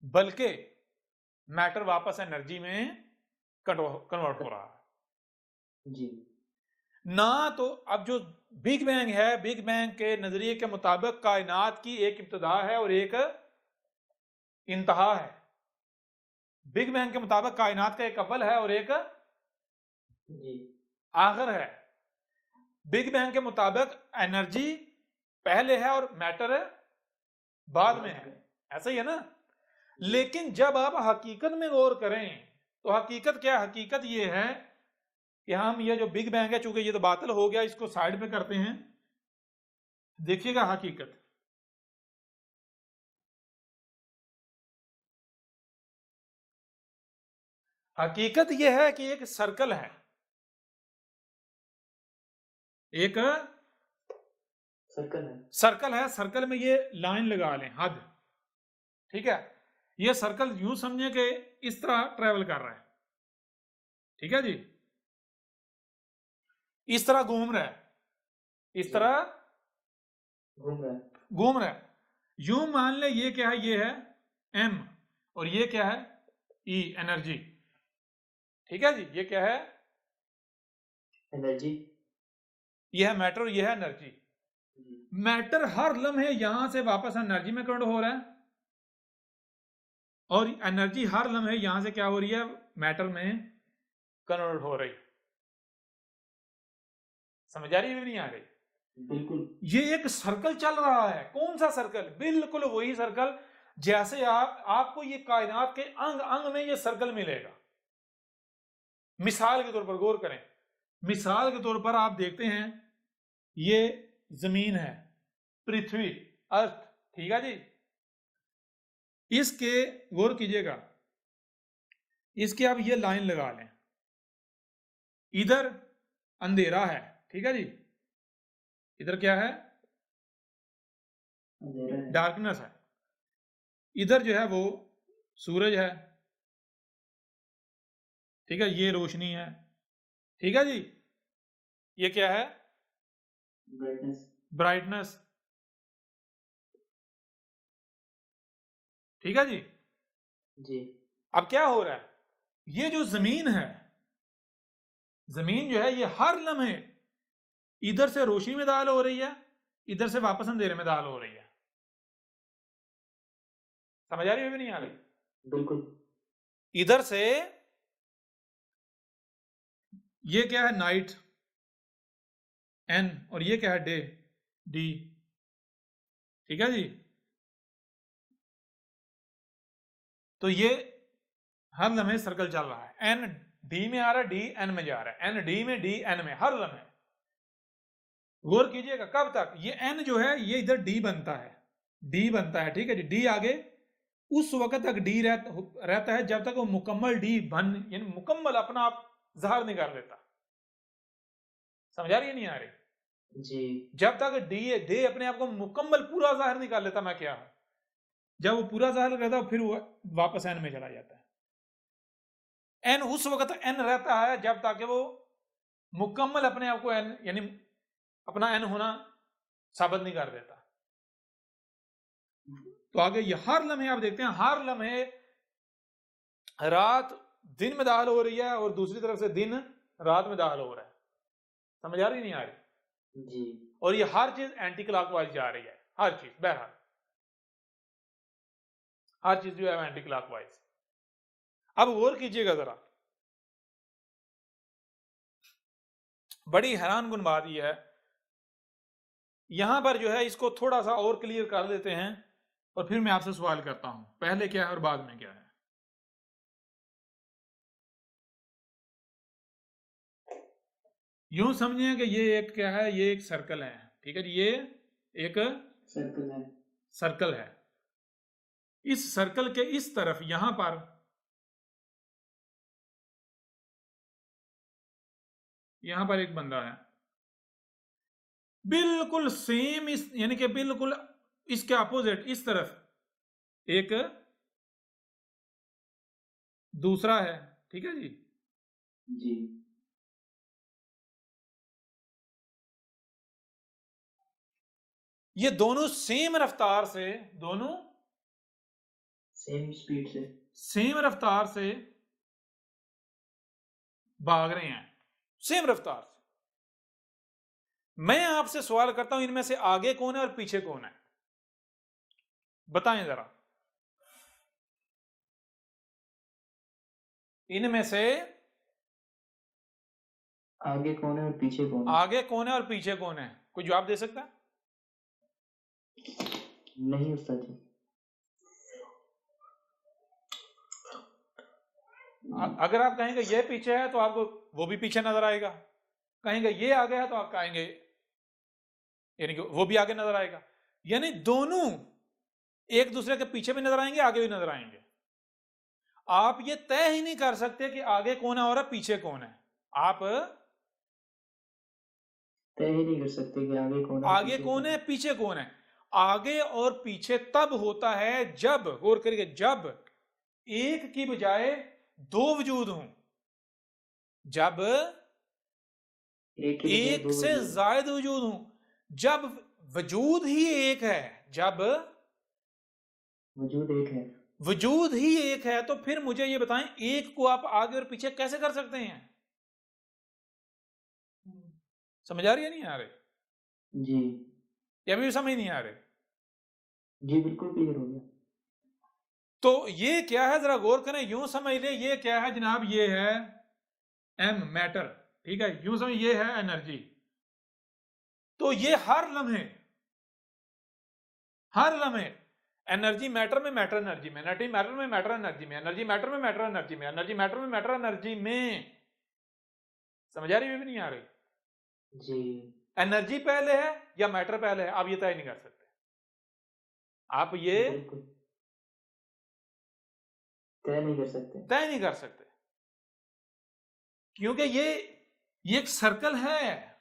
बल्कि मैटर वापस एनर्जी में कन्वर्ट हो रहा है। जी ना तो अब जो बिग बैंग है, बिग बैंग के नजरिए के मुताबिक कायनात की एक इब्तिदा है और एक इंतहा है। बिग बैंग के मुताबिक कायनात का एक अव्वल है और एक जी आखिर है। बिग बैंग के मुताबिक एनर्जी पहले है और मैटर बाद में है, ऐसा ही है ना। लेकिन जब आप हकीकत में गौर करें तो हकीकत क्या है? हकीकत ये है कि हम ये जो बिग बैंग है, चूंकि ये तो बातिल हो गया, इसको साइड में करते हैं। देखिएगा हकीकत, हकीकत ये है कि एक सर्कल है, एक सर्कल है। सर्कल है। सर्कल में ये लाइन लगा लें, हद, ठीक है। ये सर्कल यूं समझे कि इस तरह ट्रेवल कर रहा है, ठीक है जी, इस तरह घूम रहा है, इस तरह घूम रहा है। घूम रहा है। यूं मान ले ये क्या है? ये है एम और ये क्या है? ई, एनर्जी, ठीक है जी। ये क्या है? एनर्जी। ये है मैटर और ये है एनर्जी। मैटर हर लम्हे यहां से वापस एनर्जी में कन्वर्ट हो रहा है और एनर्जी हर लम्हे यहां से क्या हो रही है? मैटर में कन्वर्ट हो रही। समझ आ रही है भी नहीं आ रही? बिल्कुल। ये एक सर्कल चल रहा है। कौन सा सर्कल? बिल्कुल वही सर्कल जैसे आपको ये कायनात के अंग अंग में ये सर्कल मिलेगा। मिसाल के तौर पर गौर करें, मिसाल के तौर पर आप देखते हैं ये जमीन है, पृथ्वी, अर्थ, ठीक है जी। इसके गौर कीजिएगा, इसके आप ये लाइन लगा लें, इधर अंधेरा है, ठीक है जी, इधर क्या है? अंधेरा है। डार्कनेस है। इधर जो है वो सूरज है, ठीक है, ये रोशनी है, ठीक है जी। ये क्या है? ब्राइटनेस। ब्राइटनेस, ठीक है जी। जी अब क्या हो रहा है? ये जो जमीन है, जमीन जो है ये हर लम्हे इधर से रोशनी में दाल हो रही है, इधर से वापस अंधेरे में दाल हो रही है। समझ आ रही है भी नहीं आ रही? बिल्कुल। इधर से ये क्या है? नाइट, एन, और ये क्या है? डे, डी, ठीक है जी। तो ये हर लम्हे सर्कल चल रहा है। एन डी में आ रहा है, डी एन में जा रहा है, एन डी में, डी एन में, हर लम्हे। गौर कीजिएगा कब तक? ये एन जो है ये इधर डी बनता है, डी बनता है, ठीक है जी। डी आगे उस वक्त तक डी रहता है जब तक वो मुकम्मल डी बन, यानी मुकम्मल अपना आप ज़ाहिर नहीं कर लेता। समझ आ रही है नहीं आ रही? जी जब तक डे अपने आप को मुकम्मल पूरा ज़ाहिर निकाल लेता मैं क्या हूं, जब वो पूरा ज़ाहिर रहता है फिर वो वापस एन में चला जाता है। एन उस वक्त एन रहता है जब तक वो मुकम्मल अपने आप को एन यानी अपना एन होना साबित नहीं कर देता। तो आगे ये हर लम्हे आप देखते हैं, हर लम्हे रात दिन में दाखिल हो रही है और दूसरी तरफ से दिन रात में दाखिल हो रहा है। समझ आ रही नहीं आ रही? जी और ये हर चीज एंटी क्लॉकवाइज जा रही है, हर चीज, बहरहाल हर चीज जो है एंटी क्लॉकवाइज। अब गौर कीजिएगा जरा, बड़ी हैरान कुन बात यह है, यहां पर जो है इसको थोड़ा सा और क्लियर कर देते हैं और फिर मैं आपसे सवाल करता हूं पहले क्या है और बाद में क्या है। यूं समझिए कि ये एक क्या है, ये एक सर्कल है, ठीक है जी, ये एक सर्कल है। सर्कल है। इस सर्कल के इस तरफ यहां पर एक बंदा है, बिल्कुल सेम इस यानी कि बिल्कुल इसके अपोजिट इस तरफ एक दूसरा है, ठीक है जी। जी ये दोनों सेम रफ्तार से, दोनों सेम स्पीड से, सेम रफ्तार से भाग रहे हैं, सेम रफ्तार से। मैं आपसे सवाल करता हूं इनमें से आगे कौन है और पीछे कौन है, बताएं जरा। इनमें से आगे कौन है और पीछे कौन है? आगे कौन है और पीछे कौन है, कोई जवाब दे सकता है? नहीं उस्ताद जी। अगर आप कहेंगे ये पीछे है तो आपको वो भी पीछे नजर आएगा, कहेंगे ये आगे है तो आप कहेंगे यानी कि वो भी आगे नजर आएगा, यानी दोनों एक दूसरे के पीछे भी नजर आएंगे, आगे भी नजर आएंगे। आप ये तय ही नहीं कर सकते कि आगे कौन है और पीछे कौन है। आप तय ही नहीं कर सकते कि आगे कौन है, आगे कौन है पीछे कौन है। आगे और पीछे तब होता है जब, गौर करिए, जब एक की बजाय दो वजूद हों, जब एक ही एक दो से वजूद। ज्यादा वजूद हों, जब वजूद ही एक है, जब वजूद एक है। वजूद ही एक है, तो फिर मुझे ये बताएं एक को आप आगे और पीछे कैसे कर सकते हैं? समझ आ रही है नहीं आ रही? जी या भी समझ नहीं आ रही? जी बिल्कुल क्लियर हो गया। तो ये क्या है जरा गौर करें, यूं समझ ले, ये क्या है जनाब, ये है एम मैटर, ठीक है, यूं समझ, ये है एनर्जी। तो ये हर लम्हे एनर्जी मैटर में, मैटर एनर्जी में, एनर्जी मैटर में, मैटर एनर्जी में, एनर्जी मैटर में, मैटर एनर्जी में, एनर्जी मैटर में, मैटर एनर्जी में। समझ आ रही है भी नहीं आ रही? जी एनर्जी पहले है या मैटर पहले है, आप ये तय नहीं कर सकते, आप ये बिल्कुल तय नहीं कर सकते। तय नहीं कर सकते, क्योंकि ये एक सर्कल है,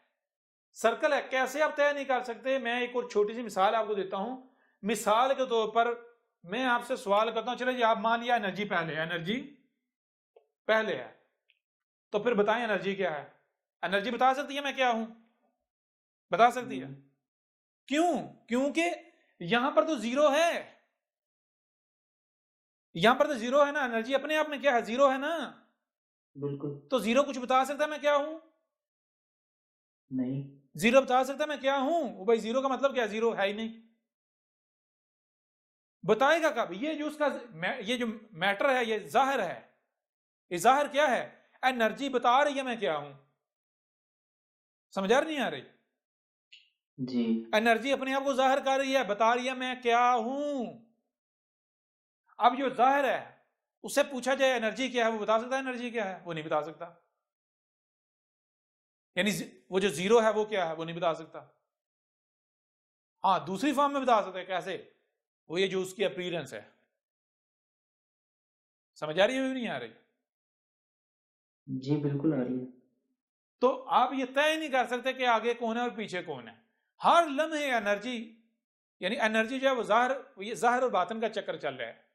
सर्कल है। कैसे आप तय नहीं कर सकते? मैं एक और छोटी सी मिसाल आपको देता हूं। मिसाल के तौर पर मैं आपसे सवाल करता हूं, चलो जी, आप मान लिया एनर्जी पहले है, एनर्जी पहले है, तो फिर बताएं एनर्जी क्या है? एनर्जी बता सकती है मैं क्या हूं? बता सकती है? क्यों? क्योंकि यहां पर तो जीरो है, यहां पर तो जीरो है ना, एनर्जी अपने आप में क्या है, जीरो है ना। बिल्कुल तो जीरो कुछ बता सकता है मैं क्या हूं? नहीं। जीरो बता सकता है मैं क्या हूं? वो भाई जीरो का मतलब क्या? जीरो है ही नहीं, बताएगा कब? ये जो उसका ये जो मैटर है, ये जाहिर है, ये जाहिर क्या है? एनर्जी बता रही है मैं क्या हूं। समझ आ रही नहीं आ रही? जी एनर्जी अपने आप को जाहिर कर रही है, बता रही है मैं क्या हूं। अब जो जाहिर है उससे पूछा जाए एनर्जी क्या है, वो बता सकता है एनर्जी क्या है? वो नहीं बता सकता। यानी वो जो जीरो है वो क्या है, वो नहीं बता सकता। हाँ, दूसरी फॉर्म में बता सकता है। कैसे? वो ये जो उसकी अपीयरेंस है। समझ आ रही है भी नहीं आ रही? जी बिल्कुल आ रही है। तो आप ये तय नहीं कर सकते कि आगे कौन है और पीछे कौन है। हर लम्हे एनर्जी, यानी एनर्जी जो है वो ज़ाहिर और बातन का चक्कर चल रहा है।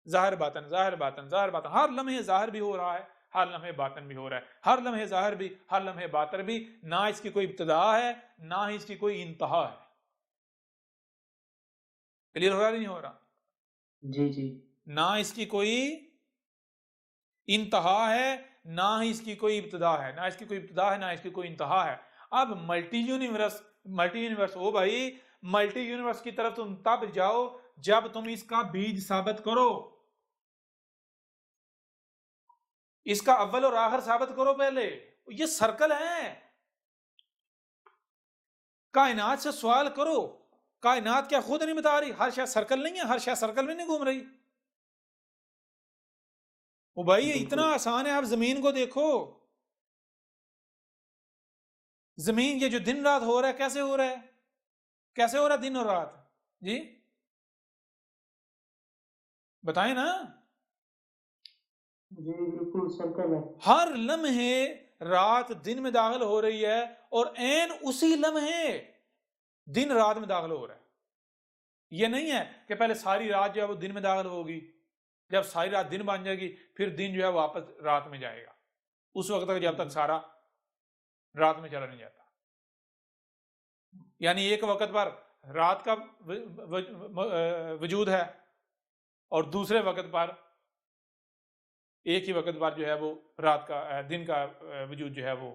ज़ाहिर बातन, ज़ाहिर बातन, ज़ाहिर बातन, हर लम्हे ज़ाहिर भी हो रहा है, हर लम्हे बातन भी हो रहा है, हर लम्हे ज़ाहिर भी, हर लम्हे बातन भी। ना इसकी कोई इब्तिदा है, ना ही इसकी कोई इंतहा है। क्लियर हो रहा नहीं हो रहा? जी जी। ना इसकी कोई इंतहा है, ना ही इसकी कोई इब्तिदा है, ना इसकी कोई इब्तिदा है, ना इसकी कोई इंतहा है। अब मल्टी यूनिवर्स हो भाई, मल्टी यूनिवर्स की तरफ तुम तब जाओ जब तुम इसका बीज साबित करो, इसका अव्वल और आखिर साबित करो पहले। ये सर्कल है, कायनात से सवाल करो। कायनात क्या खुद नहीं बता रही? हर शय सर्कल नहीं है, हर शय सर्कल में नहीं घूम रही। वो भाई ये इतना आसान है। आप जमीन को देखो, जमीन ये जो दिन रात हो रहा है, कैसे हो रहा है? कैसे हो रहा है दिन और रात जी? बताएं ना। जी बिल्कुल सर्कल है। हर लम्हे रात दिन में दाखिल हो रही है और एन उसी लम्हे दिन रात में दाखिल हो रहा है। ये नहीं है कि पहले सारी रात जो है वो दिन में दाखिल होगी, जब सारी रात दिन बन जाएगी फिर दिन जो है वापस रात में जाएगा, उस वक्त तक जब तक सारा रात में चला नहीं जाता। यानी एक वक्त पर रात का वजूद है और दूसरे वक्त पर, एक ही वक्त पर जो है वो रात का, दिन का वजूद जो है वो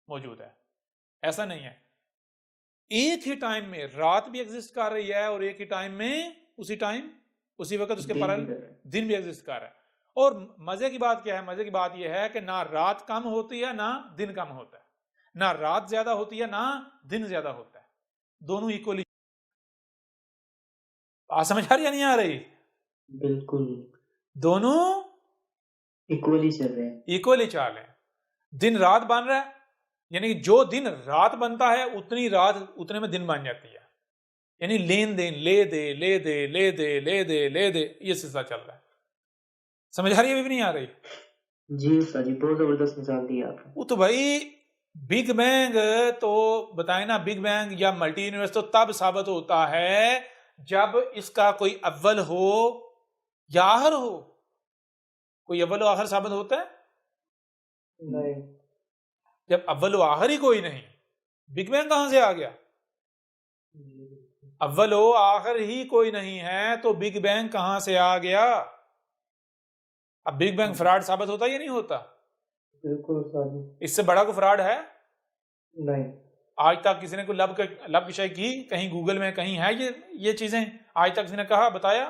मौजूद है। ऐसा नहीं है। एक ही टाइम में रात भी एग्जिस्ट कर रही है और एक ही टाइम में उसी वक्त उसके पैरेलल दिन भी एग्जिस्ट कर रहा है। और मजे की बात क्या है? मजे की बात यह है कि ना रात कम होती है ना दिन कम होता है, ना रात ज्यादा होती है ना दिन ज्यादा होता है, दोनों इक्वली। समझ आ रही या नहीं आ रही? बिल्कुल दोनों इक्वली चल रहे हैं, इक्वली चाल है। दिन रात बन रहा है, यानी कि जो दिन रात बनता है उतनी रात उतने में दिन बन जाती है। यानी लेन देन, ले दे ले दे ले दे ले दे ले दे, ये सिलसिला चल रहा है। समझ आ रही है? भी नहीं आ रही? जी सर जी, बहुत जबरदस्त मिसाल दी आपने। वो तो भाई बिग बैंग तो बताए ना, बिग बैंग या मल्टी यूनिवर्स तो तब साबित होता है जब इसका कोई अव्वल हो या आखिर हो। कोई अव्वल और आखिर साबित होता है? नहीं। जब अव्वल और आखिर ही कोई नहीं, बिग बैंग कहां से आ गया? अव्वल हो आखिर ही कोई नहीं है तो बिग बैंग कहां से आ गया? अब बिग बैंग फ्रॉड साबित होता या नहीं होता? बिल्कुल सर। इससे बड़ा कोई फ्रॉड है? नहीं। आज तक किसी ने कोई लब विषय की कहीं गूगल में कहीं है ये चीजें? आज तक किसी ने कहा, बताया?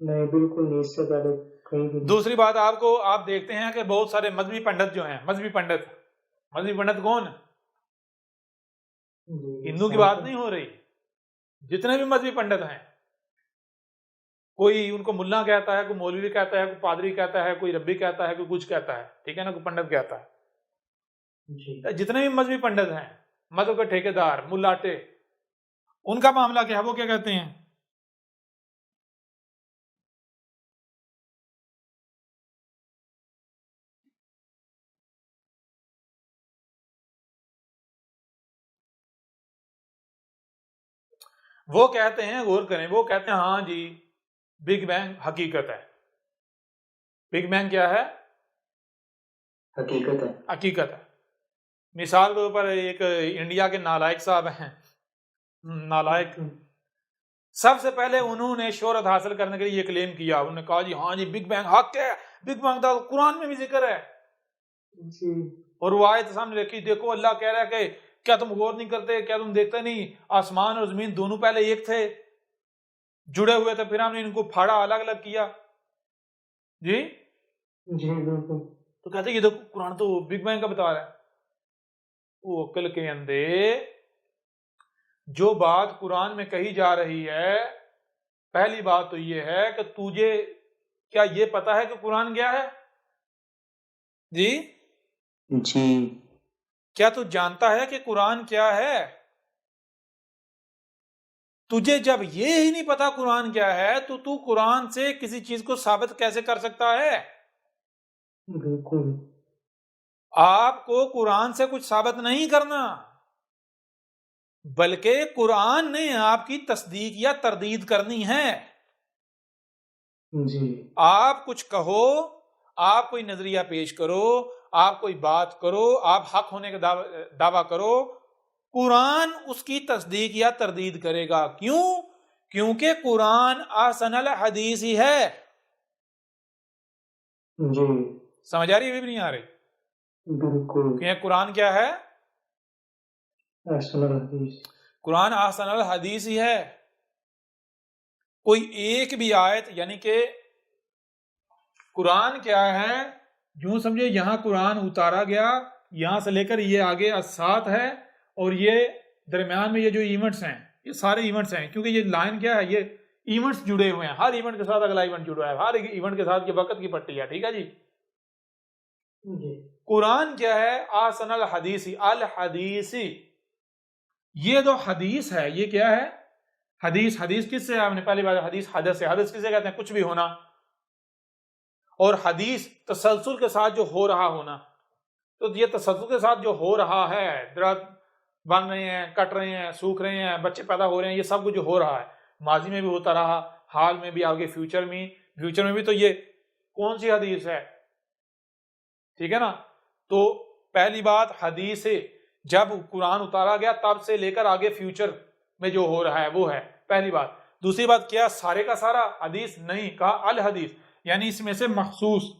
नहीं बिल्कुल नहीं, इससे पहले कहीं भी। दूसरी बात, आप देखते हैं कि बहुत सारे मजहबी पंडित जो हैं, मजहबी पंडित कौन? हिंदू की बात नहीं हो रही, जितने भी मजहबी पंडित हैं, कोई उनको मुल्ला कहता है, कोई मौलवी कहता है, कोई पादरी कहता है, कोई रब्बी कहता है, कोई कुछ कहता है, ठीक है ना, कोई पंडित कहता है। जितने भी मजहबी पंडित हैं, मजहब के ठेकेदार, मुल्लाटे, उनका मामला क्या है? वो क्या कहते हैं? वो कहते हैं, गौर करें, वो कहते हैं हाँ जी बिग बैंग हकीकत है। बिग बैंग क्या है? हकीकत है। मिसाल के ऊपर एक इंडिया के नालायक साहब हैं, नालायक, सबसे पहले उन्होंने शोहरत हासिल करने के लिए ये क्लेम किया, उन्होंने कहा जी हाँ जी बिग बैंग हक है, बिग बैंग का कुरान में भी जिक्र है जी। और वो आयत सामने रखी, देखो अल्लाह कह रहा है कि क्या तुम गौर नहीं करते, क्या तुम देखते नहीं, आसमान और जमीन दोनों पहले एक थे, जुड़े हुए थे, फिर हमने इनको फाड़ा, अलग अलग किया जी। तो कहते ये तो कुरान तो बिग बैंग का बता रहा है। वो अक्ल के अंधे, जो बात कुरान में कही जा रही है, पहली बात तो ये है कि तुझे क्या ये पता है कि कुरान क्या है जी? क्या तू जानता है कि कुरान क्या है? तुझे जब ये ही नहीं पता कुरान क्या है तो तू कुरान से किसी चीज को साबित कैसे कर सकता है? बिल्कुल। आपको कुरान से कुछ साबित नहीं करना, बल्कि कुरान ने आपकी तस्दीक या तरदीद करनी है। जी आप कुछ कहो, आप कोई नजरिया पेश करो, आप कोई बात करो, आप हक होने का दावा करो, कुरान उसकी तस्दीक या तरदीद करेगा। क्यों? क्योंकि कुरान अहसनल हदीस ही है। जी समझ आ रही है? भी नहीं आ रही? बिल्कुल। क्योंकि कुरान क्या है? अहसनुल हदीस। कुरान अहसनल हदीस ही है। कोई एक भी आयत, यानी कि कुरान क्या है, यूं समझे यहां कुरान उतारा गया, यहां से लेकर ये आगे साथ है, और ये दरमियान में ये जो इवेंट्स हैं, ये सारे इवेंट्स हैं। क्योंकि ये लाइन क्या है, ये इवेंट्स जुड़े हुए हैं, हर इवेंट के साथ अगला इवेंट जुड़ा है, हर इवेंट के साथ ये वक्त की पट्टी है। ठीक है जी। जी कुरान क्या है? आसनल हदीसी, अल हदीसी। ये जो हदीस है, ये क्या है? हदीस। हदीस किससे है? आपने पहली बार हदीस हदस से, हदस किसे कहते हैं? कुछ भी होना। और हदीस तसलसल के साथ जो हो रहा होना। तो ये तसलसल के साथ जो हो रहा है, दरख्त बन रहे हैं, कट रहे हैं, सूख रहे हैं, बच्चे पैदा हो रहे हैं, ये सब कुछ जो हो रहा है, माजी में भी होता रहा, हाल में भी, आगे फ्यूचर में भी। तो ये कौन सी हदीस है? ठीक है ना। तो पहली बात, हदीस से जब कुरान उतारा गया तब से लेकर आगे फ्यूचर में जो हो रहा है वो है पहली बात। दूसरी बात, क्या सारे का सारा हदीस? नहीं, कहा अल हदीस, यानी इसमें से मखसूस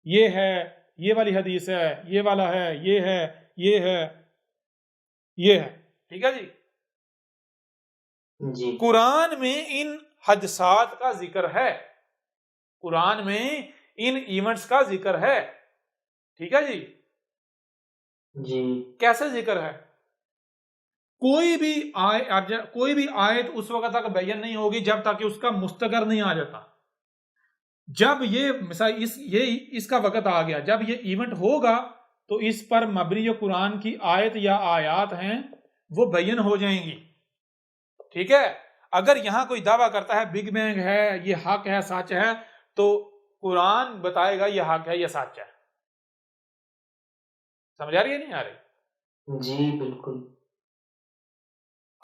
ये है, ये वाली हदीस है, ये वाला है, ये है, ये है, ये है। ठीक है जी। जी कुरान में इन हदसात का जिक्र है, कुरान में इन इवेंट्स का जिक्र है। ठीक है जी। जी कैसे जिक्र है? कोई भी आयत उस वक्त तक बयान नहीं होगी जब तक कि उसका मुस्तकर नहीं आ जाता। जब ये मिसाल इसका वक्त आ गया, जब ये इवेंट होगा, तो इस पर मबनी जो कुरान की आयत या आयात हैं वो बयान हो जाएंगी। ठीक है। अगर यहां कोई दावा करता है बिग बैंग है, ये हक है, सच है, तो कुरान बताएगा ये हक है, ये सच है। समझ आ रही है? नहीं आ रही? जी बिल्कुल।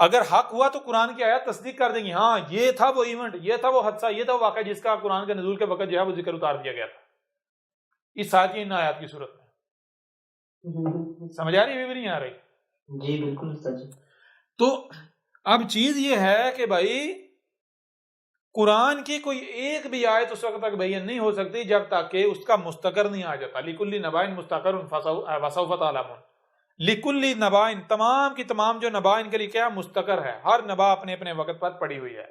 अगर हक हुआ तो कुरान की आयत तस्दीक कर देंगी, हाँ ये था वो इवेंट, ये था वो हादसा, ये था वो वाक़या जिसका कुरान के नज़ूल के वक्त जो है वो जिक्र उतार दिया गया था इस साथ की इन आयत की सूरत में। समझ आ रही है? भी नहीं आ रही? जी बिल्कुल सच। तो अब चीज ये है कि भाई कुरान की कोई एक भी आयत उस वक्त तक बयान नहीं हो सकती जब तक कि उसका मुस्तकर नहीं आ जाता। लिकुल्ली नबाइन मुस्तकरुन फसौफ तअलमून। लिकुल्ली नबाइन, तमाम की तमाम जो नबा इनके लिए क्या मुस्तकर है, हर नबा अपने अपने वक्त पर पड़ी हुई है।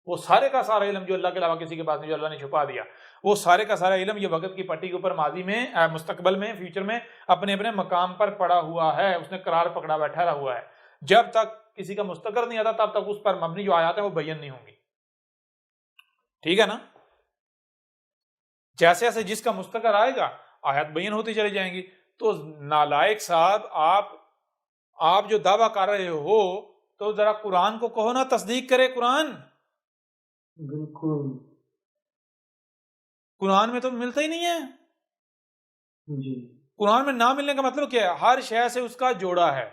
वो सारे का सारा इल्म जो अल्लाह के अलावा किसी के पास नहीं, जो अल्लाह ने छुपा दिया, वो सारे का सारा इल्म ये वक्त की पट्टी के ऊपर माजी में, मुस्तकबल में, फ्यूचर में अपने अपने मकाम पर पड़ा हुआ है, उसने करार पकड़ा बैठा हुआ है। जब तक किसी का मुस्तकर नहीं आता तब तक उस पर मबनी जो आयात है वो बयान नहीं होंगी। ठीक है ना। जैसे जैसे जिसका मुस्तकर आएगा आयत बयान होती चली जाएंगी। तो नालायक साहब, आप जो दावा कर रहे हो, तो जरा कुरान को कहो ना तस्दीक करे कुरान। बिल्कुल। कुरान में तो मिलता ही नहीं है। जी कुरान में ना मिलने का मतलब क्या है? हर शय से उसका जोड़ा है,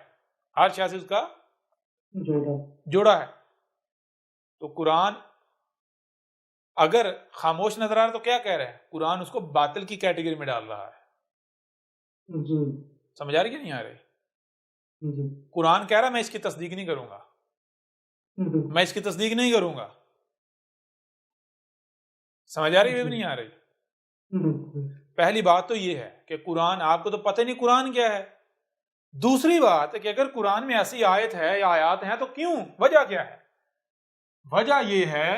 हर शय से उसका जोड़ा है। तो कुरान अगर खामोश नजर आ रहा है तो क्या कह रहे हैं? कुरान उसको बातिल की कैटेगरी में डाल रहा है। जी समझ आ रही है? नहीं आ रही? जी कुरान कह रहा है मैं इसकी तस्दीक नहीं करूंगा, मैं इसकी तस्दीक नहीं करूंगा। समझ आ रही है? भी नहीं आ रही? पहली बात तो ये है कि कुरान, आपको तो पता ही नहीं कुरान क्या है। दूसरी बात है कि अगर कुरान में ऐसी आयत है या आयात हैं तो क्यों, वजह क्या है? वजह ये है,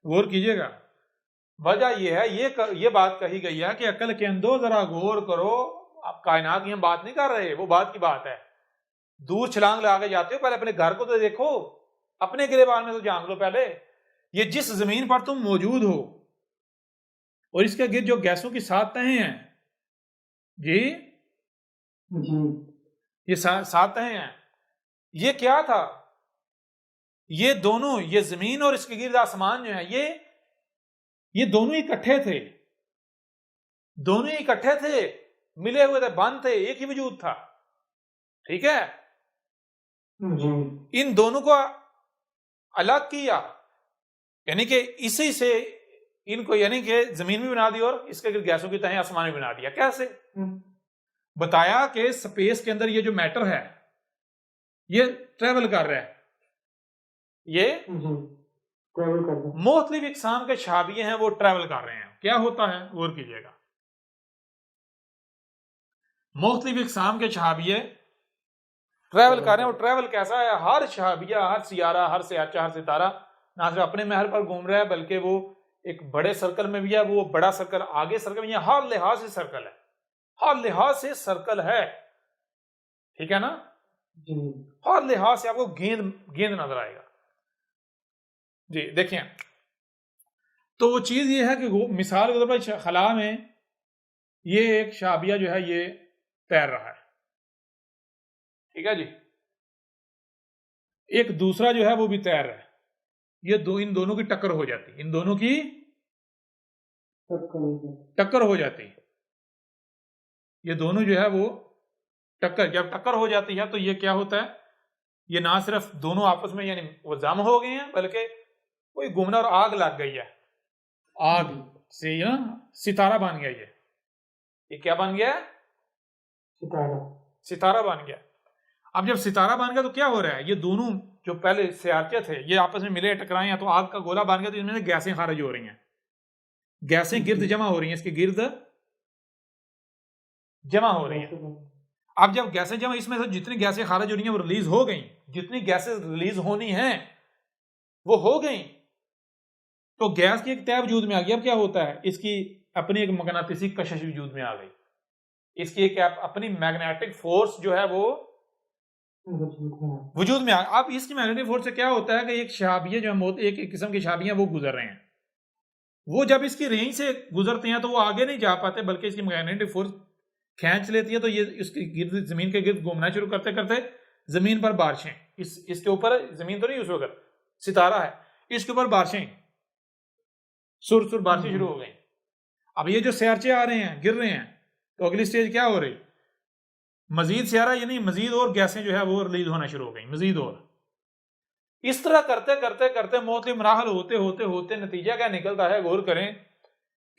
गौर कीजिएगा, वजह ये है, ये बात कही गई है कि अकल के अंदो जरा गौर करो। आप कायनात की हम बात नहीं कर रहे, वो बात की बात है। दूर छलांग लगा के जाते हो, पहले अपने घर को तो देखो, अपने गिरेबान में तो जान लो पहले। ये जिस जमीन पर तुम मौजूद हो और इसके गिर्द जो गैसों की 7 तहें हैं जी, ये 7 तहें हैं, ये क्या था? ये दोनों, ये जमीन और इसके गिर्द आसमान जो है, ये दोनों इकट्ठे थे, दोनों इकट्ठे थे। मिले हुए थे, बंद थे, एक ही वजूद था। ठीक है, जी इन दोनों को अलग किया, यानी कि इसी से इनको, यानी कि जमीन भी बना दी और इसके गैसों की तहें आसमान भी बना दिया। कैसे? बताया कि स्पेस के अंदर ये जो मैटर है ये ट्रेवल कर रहा है, ये ट्रैवल कर रहे हैं। मुख्तलिफ इकसाम के शाबिये हैं, वो ट्रेवल कर रहे हैं। क्या होता है, गौर कीजिएगा, मुख्तलिफ इकसाम के शाबिये ट्रेवल कर रहे हैं। और ट्रेवल कैसा है, हर शाबिया, हर सियारा, हर सियाचा, हर सितारा ना सिर्फ अपने महल पर घूम रहा है, बल्कि वो एक बड़े सर्कल में भी है, वो बड़ा सर्कल आगे सर्कल में, हर लिहाज से सर्कल है, हर लिहाज से सर्कल है। ठीक है ना, जी हर लिहाज से आपको गेंद गेंद नजर आएगा जी। देखिए, तो वो चीज ये है कि मिसाल के तौर पर खला में ये एक शाबिया जो है ये तैर रहा है, ठीक है जी, एक दूसरा जो है वो भी तैर रहा है, ये इन दोनों की टक्कर हो जाती, इन दोनों की टक्कर हो जाती, ये दोनों जो है वो टक्कर, जब टक्कर हो जाती है तो ये क्या होता है, ये ना सिर्फ दोनों आपस में यानी वो जम हो गए हैं, बल्कि कोई घूमना और आग लग गई है, आग से ना सितारा बन गया, ये क्या बन गया, सितारा बन गया। अब जब सितारा बन गया तो क्या हो रहा है, ये दोनों जो पहले सियारचे थे ये आपस में मिले टकराए हैं, तो आग का गोला बन गया, तो इनमें गैसें खारिज हो रही हैं, गैसें गिर्द जमा हो रही हैं, इसके गिर्द जमा हो रही हैं। अब जब गैसें जमा, इसमें से जितनी गैसें खारिज हो रही हैं वो रिलीज हो गई, जितनी गैसें रिलीज होनी हैं वो हो गई, तो गैस की एक तय वजूद में आ गई। अब क्या होता है, इसकी अपनी एक मगनातिसी कशिश वजूद में आ गई, इसकी एक अपनी मैग्नेटिक फोर्स जो है वो वजूद में आ। अब इसकी मैग्नेटिक फोर्स से क्या होता है कि एक शाबिये जो हम एक किस्म की शाबियां वो गुजर रहे हैं, वो जब इसकी रेंज से गुजरते हैं तो वो आगे नहीं जा पाते, बल्कि इसकी मैग्नेटिक फोर्स खींच लेती है, तो ये इसकी गिर्द, जमीन के गिर्द घूमना शुरू करते करते जमीन पर बारिशें, इसके ऊपर जमीन तो नहीं, उस वक्त सितारा है, इसके ऊपर बारिशें, सुर बारिशें शुरू हो गई। अब ये जो सियारचे आ रहे हैं, गिर रहे हैं, तो अगली स्टेज क्या हो रही, मजीद सियारा यानी मजीद और गैसें जो है वो रिलीज होना शुरू हो गई, मजीद और। इस तरह करते करते करते मुख्तलिफ मराहल होते होते होते नतीजा क्या निकलता है, गौर करें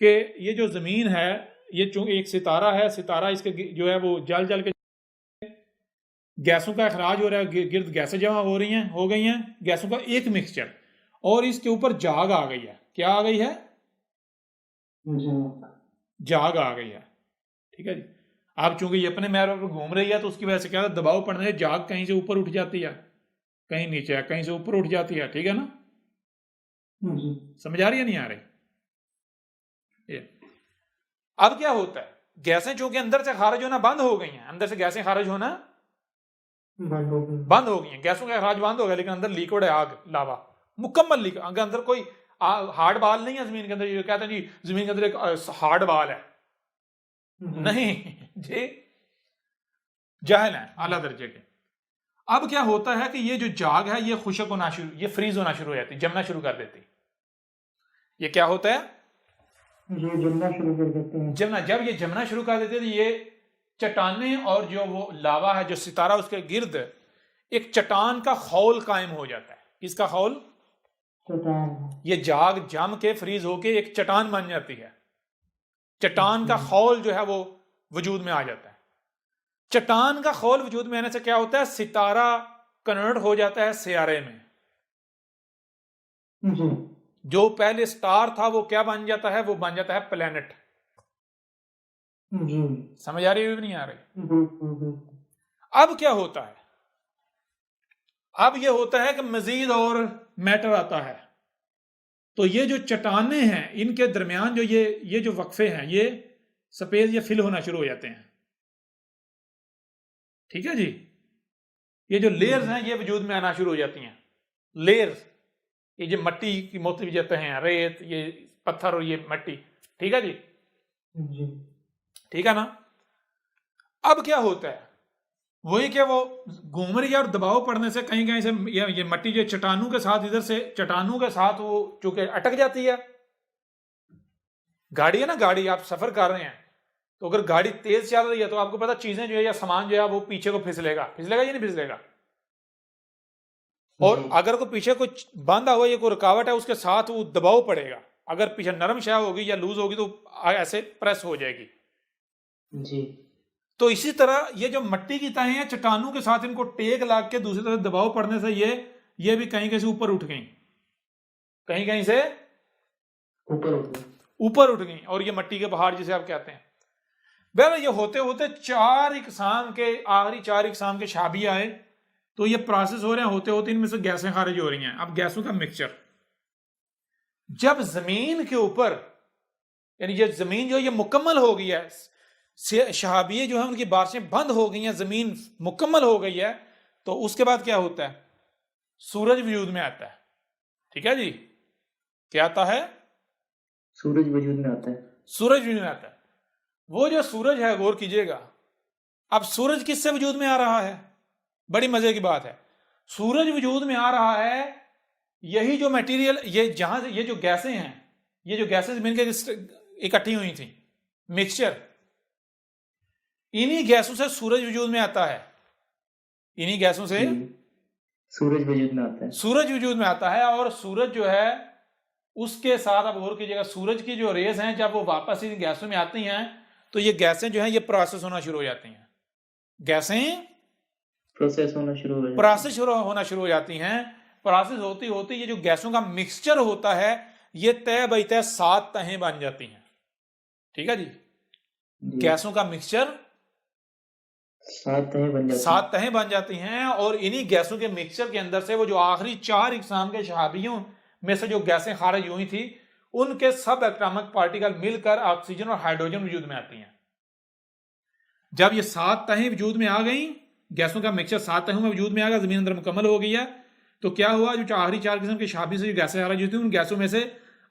कि ये जो जमीन है, ये चूंकि एक सितारा है, सितारा इसके जो है वो जल जल के गैसों का अखराज हो रहा है, गिर्द गैसें जमा हो रही हैं, हो गई हैं, गैसों का एक मिक्सचर, और इसके ऊपर जाग आ गई है। क्या आ गई है, जाग आ गई है, ठीक है जी। अब चूंकि ये अपने मैर पर घूम रही है, तो उसकी वजह से क्या दबाव पड़ने से जाग कहीं से ऊपर उठ जाती है, कहीं नीचे है, कहीं से ऊपर उठ जाती है, ठीक है ना, समझ आ रही है नहीं आ रही। अब क्या होता है, गैसें चूंकि अंदर से खारिज होना बंद हो गई हैं, अंदर से गैसें खारिज होना बंद हो गई हैं, गैसों का अखराज बंद हो गया, लेकिन अंदर लिक्विड है, आग, लावा, मुकम्मल लिक्विड, अंदर कोई हार्ड बाल नहीं है जमीन के अंदर। ये कहते हैं जी जमीन के अंदर एक हार्ड बाल है, नहीं जी, जाहिल है आला दर्जे के। अब क्या होता है कि ये जो जाग है ये खुशक होना शुरू, ये फ्रीज होना शुरू हो जाती, जमना शुरू कर देती। ये क्या होता है, ये जमना शुरू कर देते हैं। जमना, जब ये जमना शुरू कर देते हैं तो ये चट्टाने और जो वो लावा है, जो सितारा, उसके गिर्द एक चट्टान का खौल कायम हो जाता है। किसका खौल, ये जाग जम के फ्रीज होके एक चट्टान बन जाती है, चट्टान का खौल जो है वो वजूद में आ जाता है। चट्टान का खौल वजूद में आने से क्या होता है, सितारा कन्वर्ट हो जाता है सियारे में, जो पहले स्टार था वो क्या बन जाता है, वो बन जाता है प्लेनेट। समझ आ रही है, नहीं आ रही। अब क्या होता है, अब ये होता है कि मजीद और मैटर आता है, तो ये जो चट्टाने हैं इनके दरमियान जो ये जो वक्फे हैं, ये स्पेस ये फिल होना शुरू हो जाते हैं, ठीक है जी। ये जो लेयर्स हैं ये वजूद में आना शुरू हो जाती हैं, लेयर्स, ये जो मट्टी की मुख्तलिफ जगह हैं, रेत, ये पत्थर और ये मट्टी, ठीक है जी, ठीक है ना। अब क्या होता है, वही क्या वो घूम रही है और दबाव पड़ने से कहीं कहीं से ये मट्टी जो चट्टानों के साथ, इधर से चट्टानों के साथ वो चूंकि अटक जाती है। गाड़ी है ना, गाड़ी आप सफर कर रहे हैं तो अगर गाड़ी तेज चल रही है तो आपको पता चीजें जो है या सामान जो है वो पीछे को फिसलेगा फिसलेगा या नहीं फिसलेगा। और जी अगर कोई पीछे कुछ बांधा हुआ या कोई रुकावट है उसके साथ वो दबाव पड़ेगा, अगर पीछे नरम शय होगी या लूज होगी तो ऐसे प्रेस हो जाएगी। जी तो इसी तरह ये जो मट्टी की तहें हैं चट्टानों के साथ इनको टेक लाग के दूसरी तरफ दबाव पड़ने से ये भी कहीं कहीं से ऊपर उठ गई, कहीं कहीं से ऊपर उठ गए। ऊपर उठ गई, और ये मट्टी के पहाड़ जिसे आप कहते हैं। बहर ये होते होते चार इकसाम के आखिरी चार इकसाम के शाबी आए, तो ये प्रोसेस हो रहे हैं, होते होते इनमें से गैसें खारिज हो रही हैं। अब गैसों का मिक्सचर जब जमीन के ऊपर, यानी ये जमीन जो है ये मुकम्मल हो गई है, शहाबिये जो है उनकी बारिशें बंद हो गई हैं, जमीन मुकम्मल हो गई है, तो उसके बाद क्या होता है, सूरज वजूद में आता है। ठीक है जी, क्या आता है, सूरज वजूद में आता है। सूरज वजूद में आता है। वो जो सूरज है, गौर कीजिएगा, अब सूरज किससे वजूद में आ रहा है, बड़ी मजे की बात है। सूरज वजूद में आ रहा है, यही जो मटेरियल, ये जहां से ये जो गैसें हैं, ये जो गैसें जमीन के इकट्ठी हुई थी, मिक्सचर, इन्हीं गैसों से सूरज वजूद में आता है, इन्हीं गैसों से सूरज वजूद में आता है। सूरज वजूद में आता है। और सूरज जो है उसके साथ आप गौर कीजिएगा, सूरज की जो रेज हैं जब वो वापस इन गैसों में आती हैं तो ये गैसें जो हैं ये प्रोसेस होना शुरू हो जाती हैं, गैसें प्रोसेस होना शुरू हो जाता है। प्रोसेस होना शुरू हो जाती हैं। प्रोसेस होती होती ये जो गैसों का मिक्सचर होता है ये तय बाई तय 7 तहें बन जाती हैं। ठीक है जी, गैसों का मिक्सचर 7 तहें बन जाती हैं। 7 तहें बन जाती हैं। और इन्हीं गैसों के मिक्सचर के अंदर से वो जो आखिरी 4 इकसाम के शहाबियों में से जो गैसें खारिज हुई थी, उनके सब एटॉमिक पार्टिकल मिलकर ऑक्सीजन और हाइड्रोजन वजूद में आती हैं। जब ये 7 तहें वजूद में आ गई, गैसों का मिक्सचर 7 तहों में वजूद में आ गया, जमीन अंदर मुकम्मल हो गई है, तो क्या हुआ, जो आखिरी 4 किस्म के शाबी से जो गैसें खारिज हुई थी, उन गैसों में से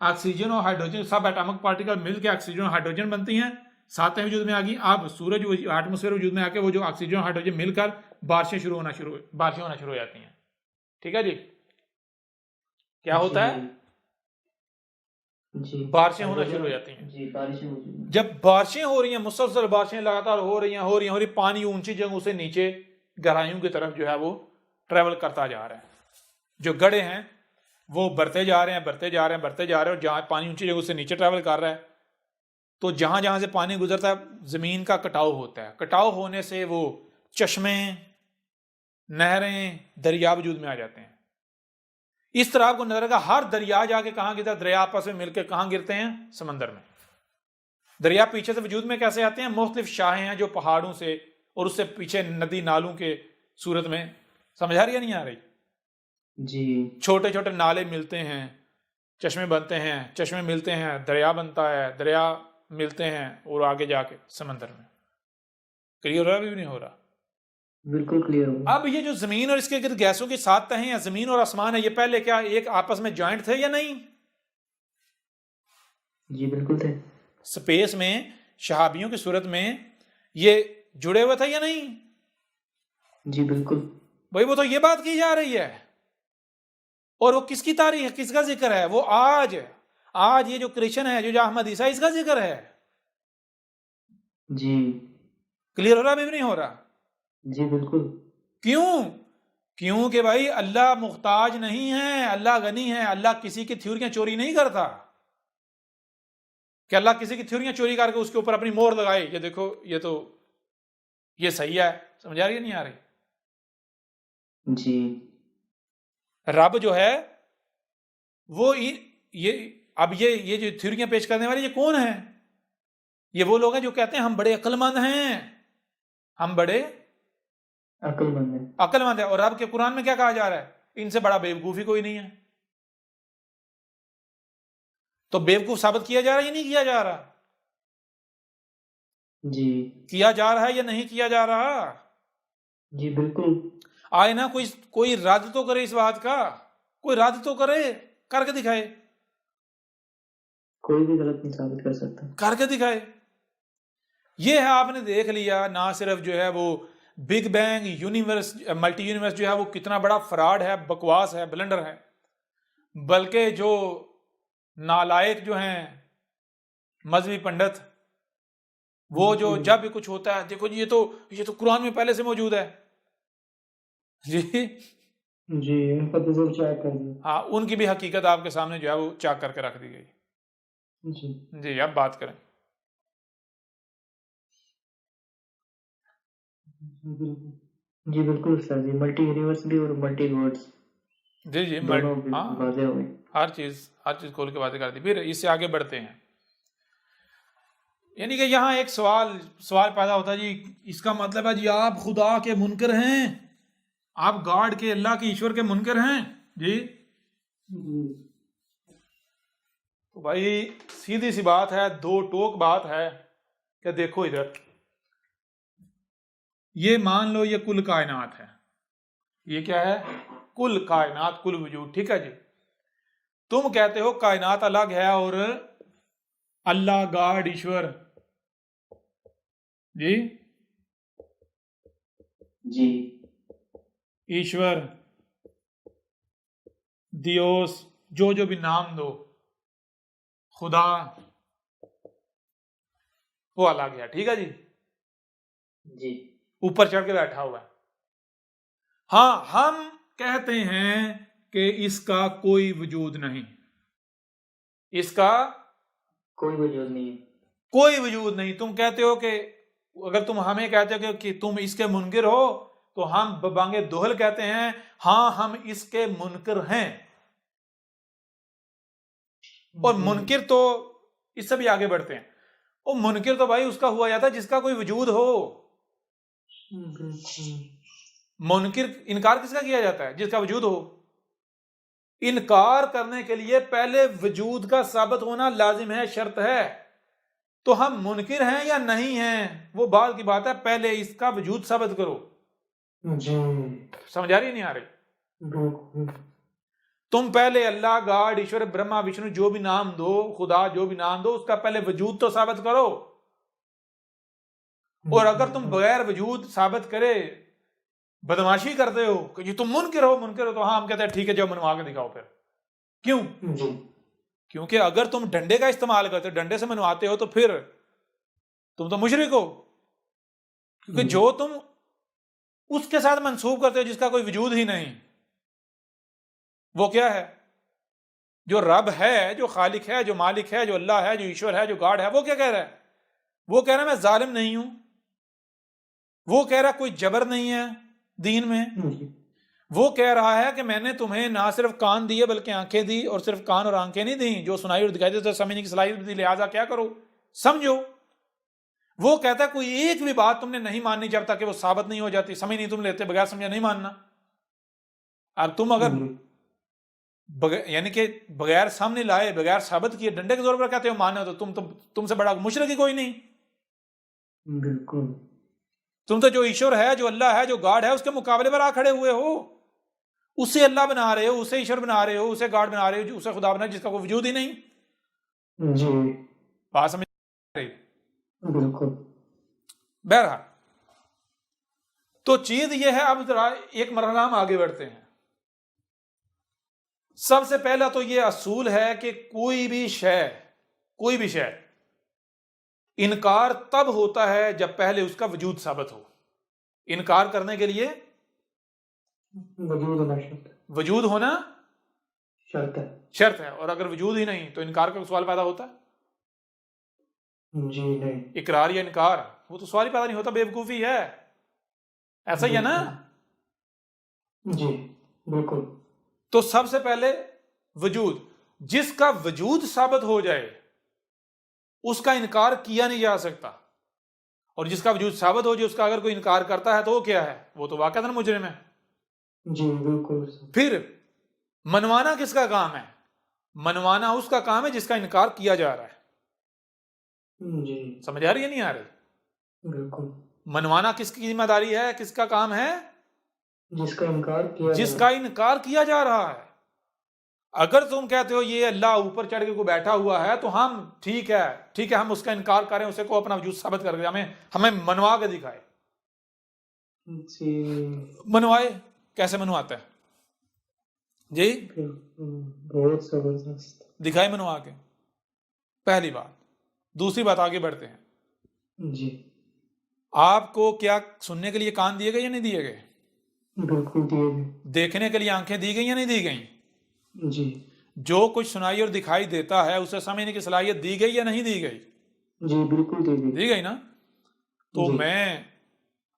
ऑक्सीजन और हाइड्रोजन सब एटॉमिक पार्टिकल मिलकर ऑक्सीजन और हाइड्रोजन बनती हैं। 7 तहें वजूद में आ गई। अब सूरज एटमोस्फेयर वजूद में आके वो जो ऑक्सीजन और हाइड्रोजन मिलकर बारिशें होना शुरू हो जाती हैं। ठीक है जी, क्या होता है, जी बारिशें होना शुरू हो जाती हैं। जी बारिशें हो रही हैं। जब बारिशें हो रही हैं, मुसलसल बारिशें लगातार हो रही हैं, पानी ऊंची जगहों से नीचे गहराइयों की तरफ जो है वो ट्रेवल करता जा रहा है। जो गड्ढे हैं वो बढ़ते जा रहे हैं, और जहाँ पानी ऊंची जगहों से नीचे ट्रेवल कर रहा है, तो जहां जहां से पानी गुजरता है जमीन का कटाव होता है। कटाव होने से वो चश्मे, नहरें, दरिया वजूद में आ जाते हैं। इस तरह आपको नजर आएगा, हर दरिया जाके कहां गिरता है, दरिया आपस में मिलकर कहां गिरते हैं, समंदर में। दरिया पीछे से वजूद में कैसे आते हैं, मुख्तलिफ शाखें हैं जो पहाड़ों से और उससे पीछे नदी नालों के सूरत में, समझ आ रही है नहीं आ रही जी। छोटे छोटे नाले मिलते हैं, चश्मे बनते हैं, चश्मे मिलते हैं, दरिया बनता है, दरिया मिलते हैं और आगे जाके समंदर में। क्लियर हो रहा भी नहीं हो रहा, बिल्कुल क्लियर हो। अब ये जो जमीन और इसके गिर्द गैसों की 7 तहें हैं, जमीन और आसमान है, ये पहले क्या एक आपस में जॉइंट थे या नहीं, जी बिल्कुल थे। स्पेस में शहाबियों की सूरत में ये जुड़े हुए थे या नहीं, जी बिल्कुल। भाई वो तो ये बात की जा रही है। और वो किसकी तारीख है, किसका जिक्र है, वो आज ये जो क्रिश्चियन है, जो अहमद ईसा, इसका जिक्र है। जी क्लियर हो रहा भी नहीं हो रहा, जी बिल्कुल। क्यों कि भाई अल्लाह मुख्ताज नहीं है, अल्लाह गनी है। अल्लाह किसी की थ्योरियां चोरी नहीं करता कि अल्लाह किसी की थ्योरियां चोरी करके उसके ऊपर अपनी मोहर लगाए, ये देखो ये सही है। समझ आ रही है नहीं आ रही, जी रब जो है वो ये जो थ्योरियां पेश करने वाले ये कौन है, ये वो लोग हैं जो कहते हैं हम बड़े अक्लमंद हैं, हम बड़े अक्लमंद है। और रब के कुरान में क्या कहा जा रहा है, इनसे बड़ा बेवकूफी कोई नहीं है। तो बेवकूफ साबित किया जा रहा है या नहीं किया जा रहा, जी किया जा रहा है या नहीं किया जा रहा, जी बिल्कुल। आए ना कोई रद्द तो करे इस बात का, कोई रद्द तो करे, करके दिखाए। कोई भी गलत नहीं साबित कर सकता, करके दिखाए। ये है, आपने देख लिया ना सिर्फ जो है वो big bang universe, multi universe जो है वो कितना बड़ा फ्रॉड है, बकवास है, ब्लंडर है, बल्कि जो नालायक जो हैं मजहबी पंडित वो जो जब भी कुछ होता है, देखो जी ये तो कुरान में पहले से मौजूद है जी। जी उनका तो सब चेक कर दिया। हाँ, उनकी भी हकीकत आपके सामने जो है वो चेक करके रख दी गई जी जी। अब बात करें। बिल्कुल जी, बिल्कुल सर जी, मल्टी यूनिवर्स भी और मल्टी वर्ड्स जी जी दोनों भी हाँ, वाजे हुए। हर चीज खोल के बातें कर दी। फिर इससे आगे बढ़ते हैं। यानी कि यहाँ एक सवाल पैदा होता है जी, इसका मतलब है जी आप खुदा के मुनकर हैं, आप गॉड के, अल्लाह के, ईश्वर के मुनकर हैं जी। जी तो भाई सीधी सी बात है, दो टोक बात है कि देखो इधर, ये मान लो ये कुल कायनात है, ये क्या है, कुल कायनात, कुल वजूद, ठीक है जी। तुम कहते हो कायनात अलग है और अल्लाह, गॉड, ईश्वर जी, जी ईश्वर, दियोस, जो जो भी नाम दो, खुदा, वो अलग है, ठीक है जी। जी ऊपर चढ़ के बैठा हुआ है। हाँ, हम कहते हैं कि इसका कोई वजूद नहीं, इसका कोई वजूद नहीं है। कोई वजूद नहीं। तुम कहते हो कि, अगर तुम हमें कहते हो कि तुम इसके मुनकिर हो, तो हम बबांगे दोहल कहते हैं हाँ हम इसके मुनकिर हैं। और मुनकिर तो, इससे भी आगे बढ़ते हैं, वो मुनकिर तो भाई उसका हुआ जाता है जिसका कोई वजूद हो। मुनकिर, इनकार किसका किया जाता है, जिसका वजूद हो। इनकार करने के लिए पहले वजूद का साबित होना लाजिम है, शर्त है। तो हम मुनकिर हैं या नहीं हैं वो बात की बात है, पहले इसका वजूद साबित करो। जी समझ आ रही नहीं आ रही? बिल्कुल। तुम पहले अल्लाह, गॉड, ईश्वर, ब्रह्मा, विष्णु, जो भी नाम दो, खुदा, जो भी नाम दो, उसका पहले वजूद तो साबित करो। और अगर तुम बगैर वजूद साबित करे बदमाशी करते हो कि ये तुम मुनकिर हो, तो हाँ हम कहते हैं ठीक है, जो मनवा के दिखाओ फिर। क्यों? जी क्योंकि अगर तुम डंडे का इस्तेमाल करते हो, डंडे से मनवाते हो, तो फिर तुम तो मुशरिक हो। क्योंकि जो तुम उसके साथ मंसूब करते हो जिसका कोई वजूद ही नहीं, वो क्या है? जो रब है, जो खालिक है, जो मालिक है, जो अल्लाह है, जो ईश्वर है, जो गॉड है, वो क्या कह रहा है? वो कह रहा है मैं जालिम नहीं हूं। वो कह रहा है कोई जबर नहीं है दीन में। वो कह रहा है कि मैंने तुम्हें ना सिर्फ कान दिए बल्कि आंखें दी, और सिर्फ कान और आंखें नहीं दी, जो सुनाई और दिखाई देते तो समझने की सलाहियत दी, लिहाजा क्या करो, समझो। वो कहता है कोई एक भी बात तुमने नहीं माननी जब तक कि वो साबित नहीं हो जाती। समझ नहीं तुम लेते, बगैर समझे नहीं मानना। अब तुम अगर यानी कि बगैर सामने लाए, बगैर साबित किए, डंडे के जोर पर कहते हो मानो, तो तुमसे बड़ा मुशरिक ही कोई नहीं। बिल्कुल। तुम तो जो ईश्वर है, जो अल्लाह है, जो गॉड है, उसके मुकाबले पर आ खड़े हुए हो। उसे अल्लाह बना रहे हो, उसे ईश्वर बना रहे हो, उसे गॉड बना रहे हो, उसे खुदा बना जिसका कोई वजूद ही नहीं। जी बात समझ रही? बिल्कुल। बहरहाल, तो चीज ये है, अब जरा एक मरहला हम आगे बढ़ते हैं। सबसे पहला तो ये असूल है कि कोई भी शय इनकार तब होता है जब पहले उसका वजूद साबित हो। इनकार करने के लिए वजूद होना शर्त है, और अगर वजूद ही नहीं तो इनकार का सवाल पैदा होता है? जी नहीं। इकरार या इनकार, वो तो सवाल ही पैदा नहीं होता, बेवकूफी है। ऐसा ही है ना? जी बिल्कुल। तो सबसे पहले वजूद, जिसका वजूद साबित हो जाए उसका इनकार किया नहीं जा सकता। और जिसका वजूद साबित हो जाए उसका अगर कोई इनकार करता है तो वो क्या है? वो तो वाक़अतन मुजरिम है। जी बिल्कुल। फिर मनवाना किसका काम है? मनवाना उसका काम है जिसका इनकार किया जा रहा है। जी समझ आ रही है नहीं आ रही? बिल्कुल। मनवाना किसकी जिम्मेदारी है, किसका काम है? जिसका इनकार किया जा रहा है। अगर तुम कहते हो ये अल्लाह ऊपर चढ़ के को बैठा हुआ है, तो हम ठीक है हम उसका इनकार करें, उसे को अपना वजूद साबित करके हमें मनवा के दिखाए। मनवाए, कैसे मनवाता है जी? बहुत जबरदस्त। दिखाए मनवा के, पहली बात। दूसरी बात, आगे बढ़ते हैं। जी आपको क्या सुनने के लिए कान दिए गए या नहीं दिए गए? बिल्कुल दिए गए। देखने के लिए आंखें दी गई या नहीं दी गई? जी जो कुछ सुनाई और दिखाई देता है उसे समझने की सलाहियत दी गई या नहीं दी गई? जी बिल्कुल दी गई। दी गई ना? तो जी मैं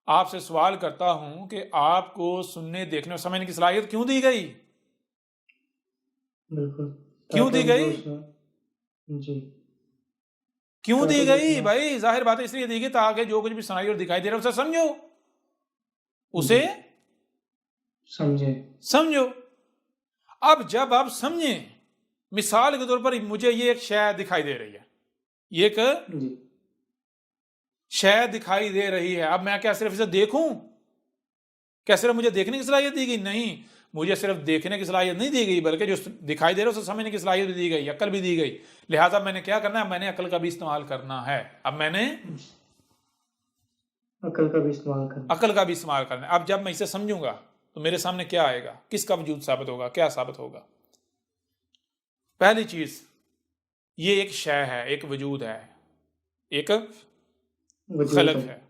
आपसे सवाल करता हूं कि आपको सुनने देखने और समझने की सलाहियत क्यों दी गई? बिल्कुल। क्यों ताकि दी हम गई? जो सुना जी क्यों दी ताकि जो गई सुना भाई? जाहिर बात है इसलिए दी गई ताकि जो कुछ भी सुनाई और दिखाई दे रहा है उसे समझो, उसे जी समझे। समझो। अब जब आप समझे, मिसाल के तौर पर मुझे ये एक शय दिखाई दे रही है, ये एक जी शय दिखाई दे रही है। अब मैं क्या सिर्फ इसे देखूं? क्या सिर्फ मुझे देखने की सलाहियत दी गई? नहीं, मुझे सिर्फ देखने की सलाहियत नहीं दी गई बल्कि जो दिखाई दे रहा है उसे समझने की सलाहियत भी दी गई, अक्ल भी दी गई। लिहाजा मैंने क्या करना है? मैंने अक्ल का भी इस्तेमाल करना है। अब मैंने अकल का भी इस्तेमाल करना। अक्ल का भी इस्तेमाल करना है। अब जब मैं इसे समझूंगा तो मेरे सामने क्या आएगा? किसका वजूद साबित होगा? क्या साबित होगा? पहली चीज, ये एक शय है, एक वजूद है, एक वजूद खलक है,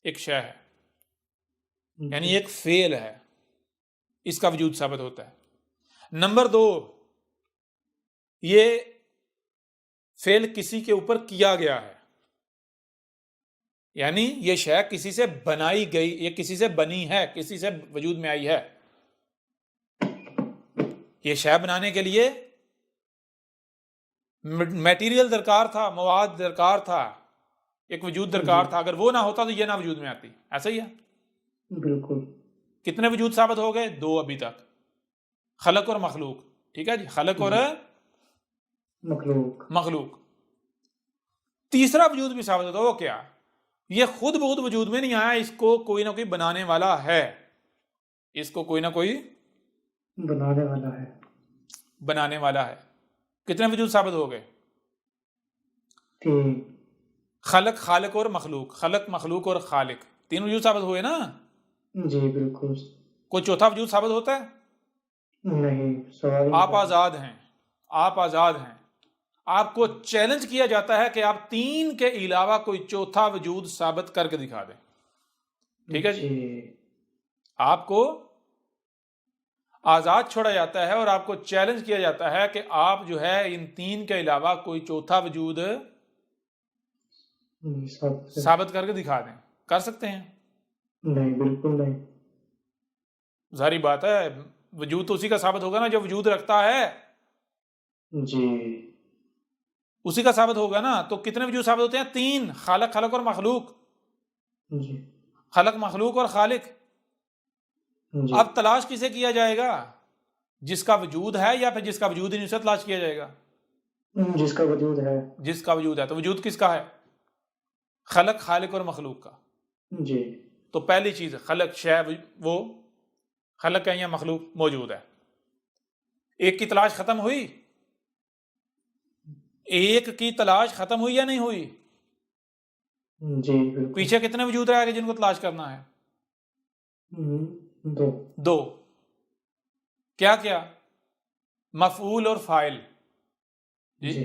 एक शय है, यानी एक फेल है, इसका वजूद साबित होता है। नंबर दो, ये फेल किसी के ऊपर किया गया है, यानी ये शय किसी से बनाई गई, ये किसी से बनी है, किसी से वजूद में आई है। ये शय बनाने के लिए मटेरियल दरकार था, मवाद दरकार था, एक वजूद दरकार था। अगर वो ना होता तो ये ना वजूद में आती। ऐसा ही है। बिल्कुल। कितने वजूद साबित हो गए? दो अभी तक, खलक और मखलूक। ठीक है जी, खलक और मखलूक। तीसरा वजूद भी साबित होता है, वो क्या? ये खुद बहुत वजूद में नहीं आया, इसको कोई ना कोई बनाने वाला है, इसको कोई ना कोई बनाने वाला है। कितने वजूद साबित हो गए? खलक, खालिक और मखलूक। खलक, मखलूक और खालिक, तीन वजूद साबित हुए ना? जी बिल्कुल। कोई चौथा वजूद साबित होता है? नहीं, सवाल आप आजाद हैं, आप आजाद हैं। आपको चैलेंज किया जाता है कि आप तीन के अलावा कोई चौथा वजूद साबित करके दिखा दें। ठीक है जी? आपको आजाद छोड़ा जाता है और आपको चैलेंज किया जाता है कि आप जो है इन तीन के अलावा कोई चौथा वजूद साबित करके दिखा दें। कर सकते हैं? नहीं, बिल्कुल नहीं। जारी बात है, वजूद तो उसी का साबित होगा ना जो वजूद रखता है, जी उसी का साबित होगा ना। तो कितने वजूद साबित होते हैं? तीन, खालक, खलक और मखलूक। जी खलक, मखलूक और खालिक। जी अब तलाश किसे किया जाएगा? जिसका वजूद है या फिर जिसका वजूद ही नहीं, उसे तलाश किया जाएगा? जिसका वजूद है। जिसका वजूद है। तो वजूद किसका है? खलक, खालिक और मखलूक का। जी तो पहली चीज खलक, शय वो खलक है या मखलूक मौजूद है। एक की तलाश खत्म हुई? एक की तलाश खत्म हुई या नहीं हुई? जी बिल्कुल। पीछे कितने वजूद रह गए जिनको तलाश करना है? दो। क्या क्या? मफऊल और फाइल। जी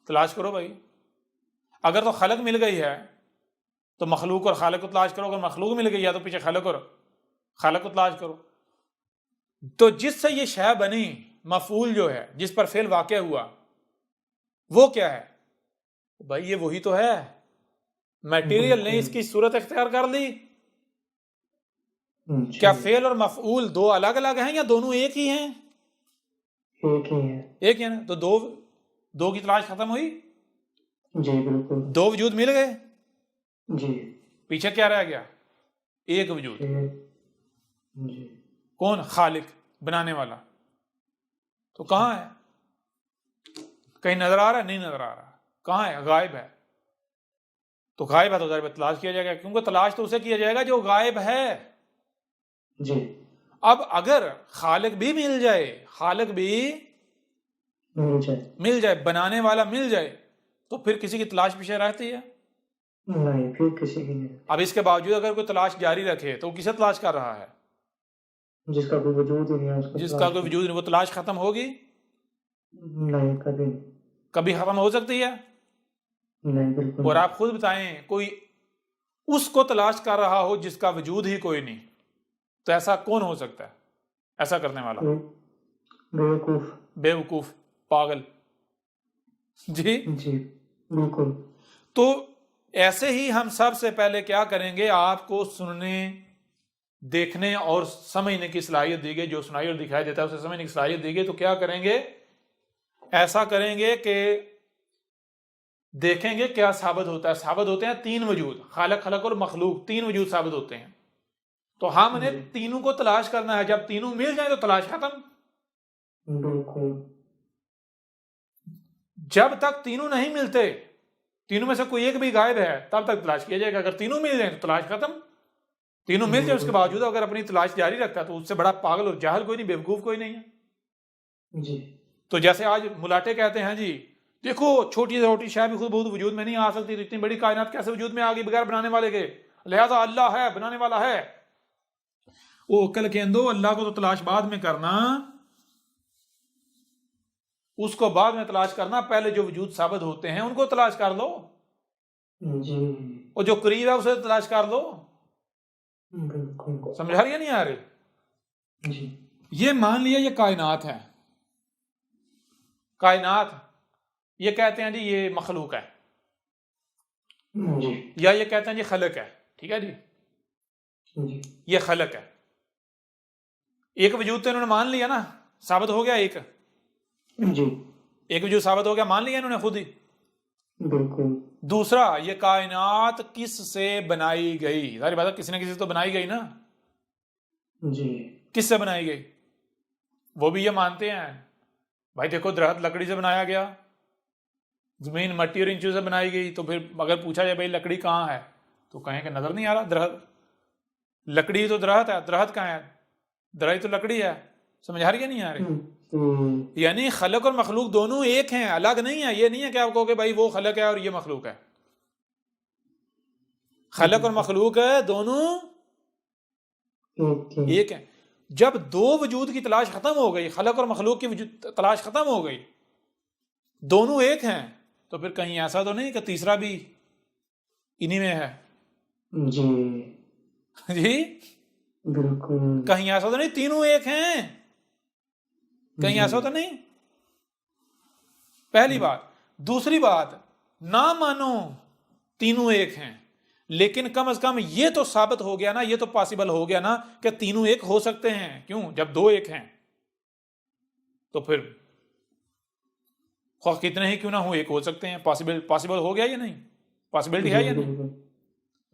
तलाश करो भाई। अगर तो खलक मिल गई है तो मखलूक और खालिक को तलाश करो, अगर मखलूक मिल गई है तो पीछे खलक और खालिक को तलाश करो। तो जिससे ये शय बनी, मफऊल जो है जिस पर फेल वाक़या हुआ, वो क्या है भाई? ये वही तो है, मटेरियल ने इसकी सूरत इख्तियार कर ली। क्या फेल और मफऊल दो अलग अलग हैं या दोनों एक ही हैं? एक ही है। एक है ना। तो दो की तलाश खत्म हुई? जी बिल्कुल। दो वजूद मिल गए, जी पीछे क्या रह गया? एक वजूद। जी कौन? खालिक, बनाने वाला। तो कहां है? कहीं नजर आ रहा है? नहीं नजर आ रहा। कहां है? गायब है। तो गायब है तो जाहिर है तलाश किया जाएगा, क्योंकि तलाश तो उसे किया जाएगा जो गायब है। जी अब अगर खालिक भी मिल जाए, खालिक भी मिल जाए, बनाने वाला मिल जाए, तो फिर किसी की तलाश पीछे रहती है? नहीं, फिर किसी की नहीं। अब इसके बावजूद अगर कोई तलाश जारी रखे तो किसे तलाश कर रहा है? जिसका कोई वजूद ही नहीं है उसको। जिसका कोई वजूद नहीं, वो तलाश खत्म होगी? नहीं, कभी कभी खत्म हो सकती है? नहीं बिल्कुल और आप खुद बताएं कोई उसको तलाश कर रहा हो जिसका वजूद ही कोई नहीं, तो ऐसा कौन हो सकता है ऐसा करने वाला? नहीं। बेवकूफ। बेवकूफ, पागल। जी। जी बिल्कुल। तो ऐसे ही हम सबसे पहले क्या करेंगे, आपको सुनने, देखने और समझने की सलाहियत दी गई, जो सुनाई और दिखाई देता है उसे समझने की सलाहियत दी गई। तो क्या करेंगे, ऐसा करेंगे कि देखेंगे क्या साबित होता है। साबित होते हैं तीन वजूद, खालक, खलक और मखलूक, तीन वजूद साबित होते हैं। तो हमने तीनों को तलाश करना है। जब तीनों मिल जाए तो तलाश खत्म। बिल्कुल। जब तक तीनों नहीं मिलते, तीनों में से कोई एक भी गायब है, तब तक तलाश किया जाएगा। अगर तीनों मिल जाए तो तलाश खत्म। तीनों मिल जाए उसके बावजूद अगर अपनी तलाश जारी रखता है तो उससे बड़ा पागल और जाहल कोई नहीं, बेवकूफ कोई नहीं है। जी। तो जैसे आज मुलाटे कहते हैं जी, देखो छोटी से छोटी शय भी खुद बहुत वजूद में नहीं आ सकती, तो इतनी बड़ी कायनात कैसे वजूद में आ गई बगैर बनाने वाले के? लिहाजा अल्लाह है, बनाने वाला है। वो अक्ल के अंदो, अल्लाह को तो तलाश बाद में करना, उसको बाद में तलाश करना। पहले जो वजूद साबित होते हैं उनको तलाश कर लो, जी और जो करीब है उसे तलाश कर लो। बिल्कुल। समझ आ रही है नहीं आ रही? जी ये मान लिया ये कायनात है, कायनात ये कहते हैं जी ये मखलूक है, जी या ये कहते हैं जी खलक है। ठीक है जी, जी ये खलक है। एक वजूद तो इन्होंने मान लिया ना, साबित हो गया एक, जी एक वजूद साबित हो गया, मान लिया इन्होंने खुद ही। बिल्कुल। दूसरा, ये कायनात किस से बनाई गई? सारी बात है, किसी न किसी से तो बनाई गई ना। जी किससे बनाई गई? वो भी ये मानते हैं भाई, देखो दरख्त लकड़ी से बनाया गया, जमीन मट्टी और इन चीजों से बनाई गई। तो फिर अगर पूछा जाए भाई लकड़ी कहाँ है, तो कहें कि नजर नहीं आ रहा दरख्त। लकड़ी तो दरख्त है, दरख्त कहाँ है? दरख्त तो लकड़ी है। समझ आ रही है नहीं आ रही? यानी खलक और मखलूक दोनों एक हैं, अलग नहीं है। ये नहीं है कि आप कहोगे भाई वो खलक है और ये मखलूक है। खलक और मखलूक है, दोनों एक है। जब दो वजूद की तलाश खत्म हो गई, खलक और मखलूक की तलाश खत्म हो गई, दोनों एक हैं, तो फिर कहीं ऐसा तो नहीं कि तीसरा भी इन्हीं में है? जी जी बिल्कुल। कहीं ऐसा तो नहीं तीनों एक हैं? कहीं ऐसा तो नहीं? पहली बात। दूसरी बात, ना मानो तीनों एक हैं, लेकिन कम से कम ये तो साबित हो गया ना, ये तो पॉसिबल हो गया ना कि तीनों एक हो सकते हैं। क्यों? जब दो एक हैं तो फिर कितने ही क्यों ना हो, एक हो सकते हैं। पॉसिबल हो गया या नहीं? पॉसिबिलिटी है या नहीं?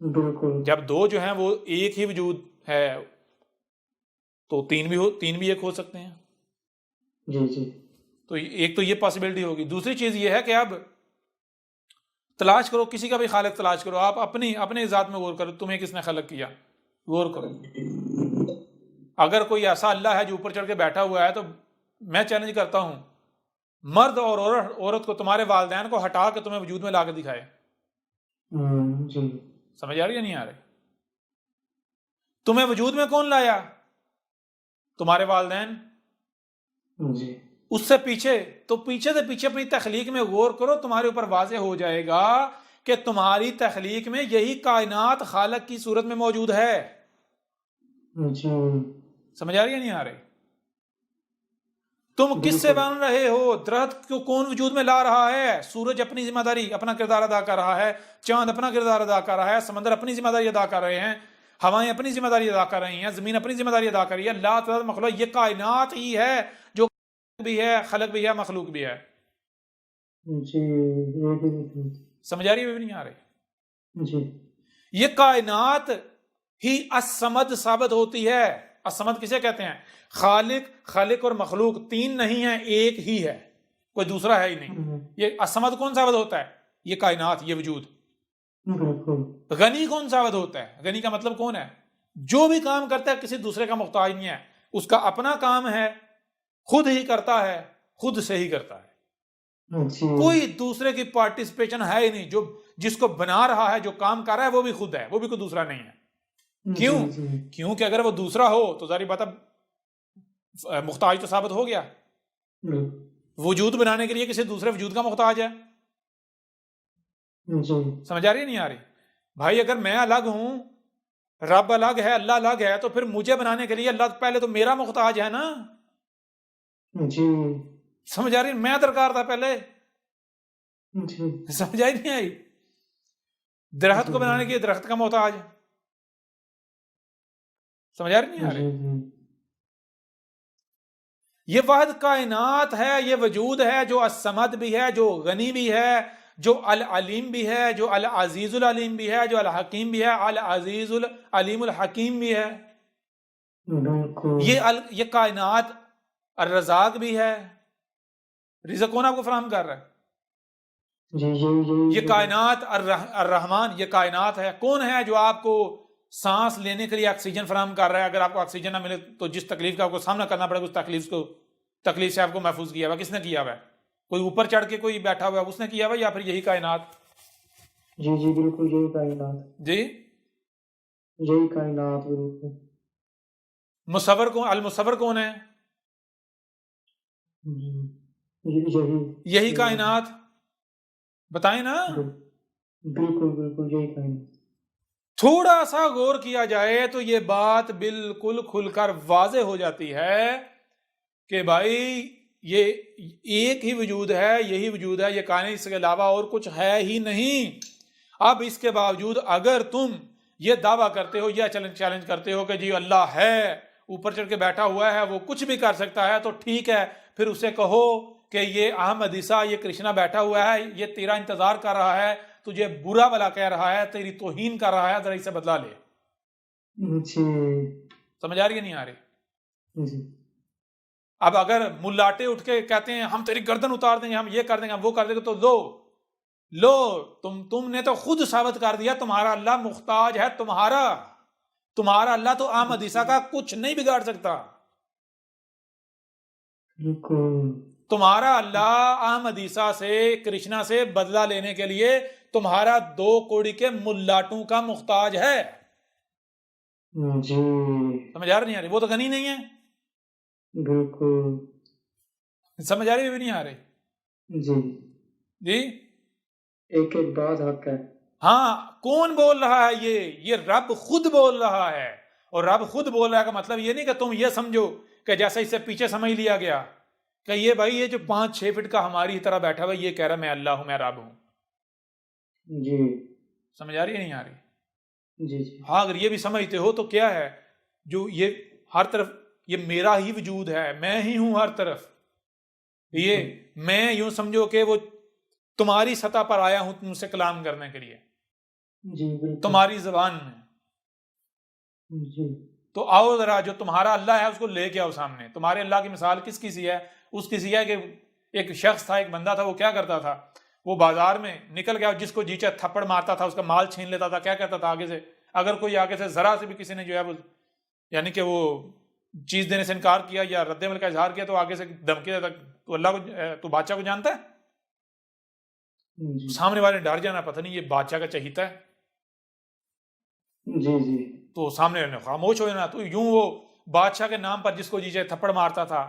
बिल्कुल। जब दो जो हैं वो एक ही वजूद है, तो तीन भी एक हो सकते हैं। जी जी तो एक तो ये पॉसिबिलिटी होगी। दूसरी चीज ये है कि अब तलाश करो, किसी का भी खालिक तलाश करो, आप अपनी अपने जात में गौर करो, तुम्हें किसने खलक किया, गौर करो। अगर कोई ऐसा अल्लाह है जो ऊपर चढ़ के बैठा हुआ है, तो मैं चैलेंज करता हूं, मर्द और औरत को, तुम्हारे वालिदैन को हटा के तुम्हें वजूद में लाके दिखाए। जी समझ आ रही है नहीं आ रही? तुम्हें वजूद में कौन लाया? तुम्हारे वालिदैन। जी उससे पीछे, तो पीछे से पीछे अपनी तखलीक में गौर करो, तुम्हारे ऊपर वाज़ेह हो जाएगा कि तुम्हारी तखलीक में यही कायनात खालक की सूरत में मौजूद है। जी समझ आ रही है नहीं आ रही? तुम किससे बन रहे हो? दरख्त को कौन वजूद में ला रहा है? सूरज अपनी जिम्मेदारी, अपना किरदार अदा कर रहा है, चांद अपना किरदार अदा कर रहा है, समंदर अपनी जिम्मेदारी अदा कर रहे हैं, हवाएं अपनी जिम्मेदारी अदा कर रही हैं, जमीन अपनी जिम्मेदारी अदा कर रही है। अल्लाह ताला मखलूक, ये कायनात ही है जो भी है, खलक भी है, मखलूक भी है। जी समझ आ रही है भी नहीं आ रही? जी ये कायनात ही असमद साबित होती है। असमद किसे कहते हैं? खालिक, खालिक और मखलूक तीन नहीं है, एक ही है, कोई दूसरा है ही नहीं। ये असमद कौन साबित होता है? ये कायनात, ये वजूद। बिल्कुल। गनी कौन साबित होता है? गनी का मतलब कौन है? जो भी काम करता है किसी दूसरे का मोहताज नहीं है, उसका अपना काम है, खुद ही करता है, खुद से ही करता है, कोई दूसरे की पार्टिसिपेशन है ही नहीं। जो जिसको बना रहा है, जो काम कर रहा है, वो भी खुद है, वो भी कोई दूसरा नहीं है। क्यों? क्योंकि अगर वो दूसरा हो तो जारी बात, अब मुख्ताज तो साबित हो गया। वजूद बनाने के लिए किसी दूसरे वजूद का मुख्ताज है। जी समझ आ रही है नहीं आ रही? भाई अगर मैं अलग हूं, रब अलग है, अल्लाह अलग है, तो फिर मुझे बनाने के लिए अल्लाह पहले तो मेरा मुख्ताज है ना। जी समझ आ रही है? मैं दरकार था पहले। जी समझ आई नहीं आई? दरख्त जी को बनाने के लिए दरख्त का मोहताज। समझ आ रही नहीं आ रही? जी जी ये वाहिद कायनात है, ये वजूद है जो असमद भी है, जो गनी भी है, जो अल अलीम भी है, जो अल अजीजुल अलीम भी है, जो अल हकीम भी है, अल अजीजुल अलीमुल हकीम भी है। बिल्कुल ये कायनात अर रज़ाक भी है। रिज़्क़ कौन आपको फराहम कर रहा है? जी यही ये कायनात अर रहमान, ये कायनात है। कौन है जो आपको सांस लेने के लिए ऑक्सीजन फराहम कर रहा है? अगर आपको ऑक्सीजन ना मिले तो जिस तकलीफ का आपको सामना करना पड़ेगा, उस तकलीफ से आपको महफूज किया हुआ किसने किया हुआ है? कोई ऊपर चढ़ के कोई बैठा हुआ है उसने किया हुआ, या फिर यही कायनात? जी जी बिल्कुल यही कायनात जी। यही कायनात बिल्कुल मुसव्वर कौन, अल मुसव्वर कौन है? जी यही यही कायनात। बताएं ना। बिल्कुल बिल्कुल यही कायनात थोड़ा सा गौर किया जाए तो ये बात बिल्कुल खुलकर वाजे हो जाती है कि भाई ये एक ही वजूद है, यही वजूद है, ये कायनात, इसके अलावा और कुछ है ही नहीं। अब इसके बावजूद अगर तुम ये दावा करते हो या चैलेंज करते हो कि जी अल्लाह है, ऊपर चढ़ के बैठा हुआ है, वो कुछ भी कर सकता है, तो ठीक है, फिर उसे कहो कि ये अहमद ईसा, ये कृष्णा बैठा हुआ है, ये तेरा इंतजार कर रहा है, तुझे बुरा भला कह रहा है, तेरी तौहीन कर रहा है, जरा इसे बदला ले। जी समझ आ रही है नहीं आ रही? जी अब अगर मुल्लाटे उठ के कहते हैं हम तेरी गर्दन उतार देंगे, हम ये कर देंगे, हम वो कर देंगे, तो लो तुमने तो खुद साबित कर दिया तुम्हारा अल्लाह मुख्ताज है। तुम्हारा अल्लाह तो अहमद ईसा का कुछ नहीं बिगाड़ सकता। बिल्कुल तुम्हारा अल्लाह अहमद ईसा से, कृष्णा से बदला लेने के लिए तुम्हारा 2 कौड़ी के मुल्लाटों का मुख्ताज है। जी समझ आ रही नहीं आ रही? वो तो गनी नहीं है। बिल्कुल समझ आ रही भी नहीं आ रही? जी जी एक एक बात हक है हाँ। कौन बोल रहा है? ये रब खुद बोल रहा है। और रब खुद बोल रहा है का मतलब ये नहीं कि तुम ये समझो कि जैसे इससे पीछे समझ लिया गया कि ये भाई ये जो 5-6 फीट का हमारी तरह बैठा हुआ ये कह रहा है मैं अल्लाह हूं, मैं रब हूं। जी समझ आ रही है नहीं आ रही? जी जी हाँ, अगर ये भी समझते हो तो क्या है, जो ये हर तरफ ये मेरा ही वजूद है, मैं ही हूं हर तरफ। ये मैं यूं समझो कि वो तुम्हारी सतह पर आया हूं तुमसे कलाम करने के लिए, जी बिल्कुल तुम्हारी जबान में। जी तो आओ जरा जो तुम्हारा अल्लाह है उसको लेके आओ सामने। तुम्हारे अल्लाह की मिसाल किसकी सी है? उसकी सी है कि एक शख्स था, एक बंदा था, वो क्या करता था, वो बाजार में निकल गया, जिसको जी चाहे थप्पड़ मारता था, उसका माल छीन लेता था। क्या कहता था आगे से, अगर कोई आगे से जरा से भी किसी ने जो है वो यानी कि वो चीज देने से इनकार किया या रद्द-ए-अमल का इजहार किया, तो आगे से धमकी देता, तू अल्लाह को, तू बादशाह को जानता है? जी सामने वाले ने डर जाना, पता नहीं ये बादशाह का चहीता है। जी जी तो सामने वाले ने खामोश हो जाना। तो यूं वो बादशाह के नाम पर जिसको जी चाहे थप्पड़ मारता था,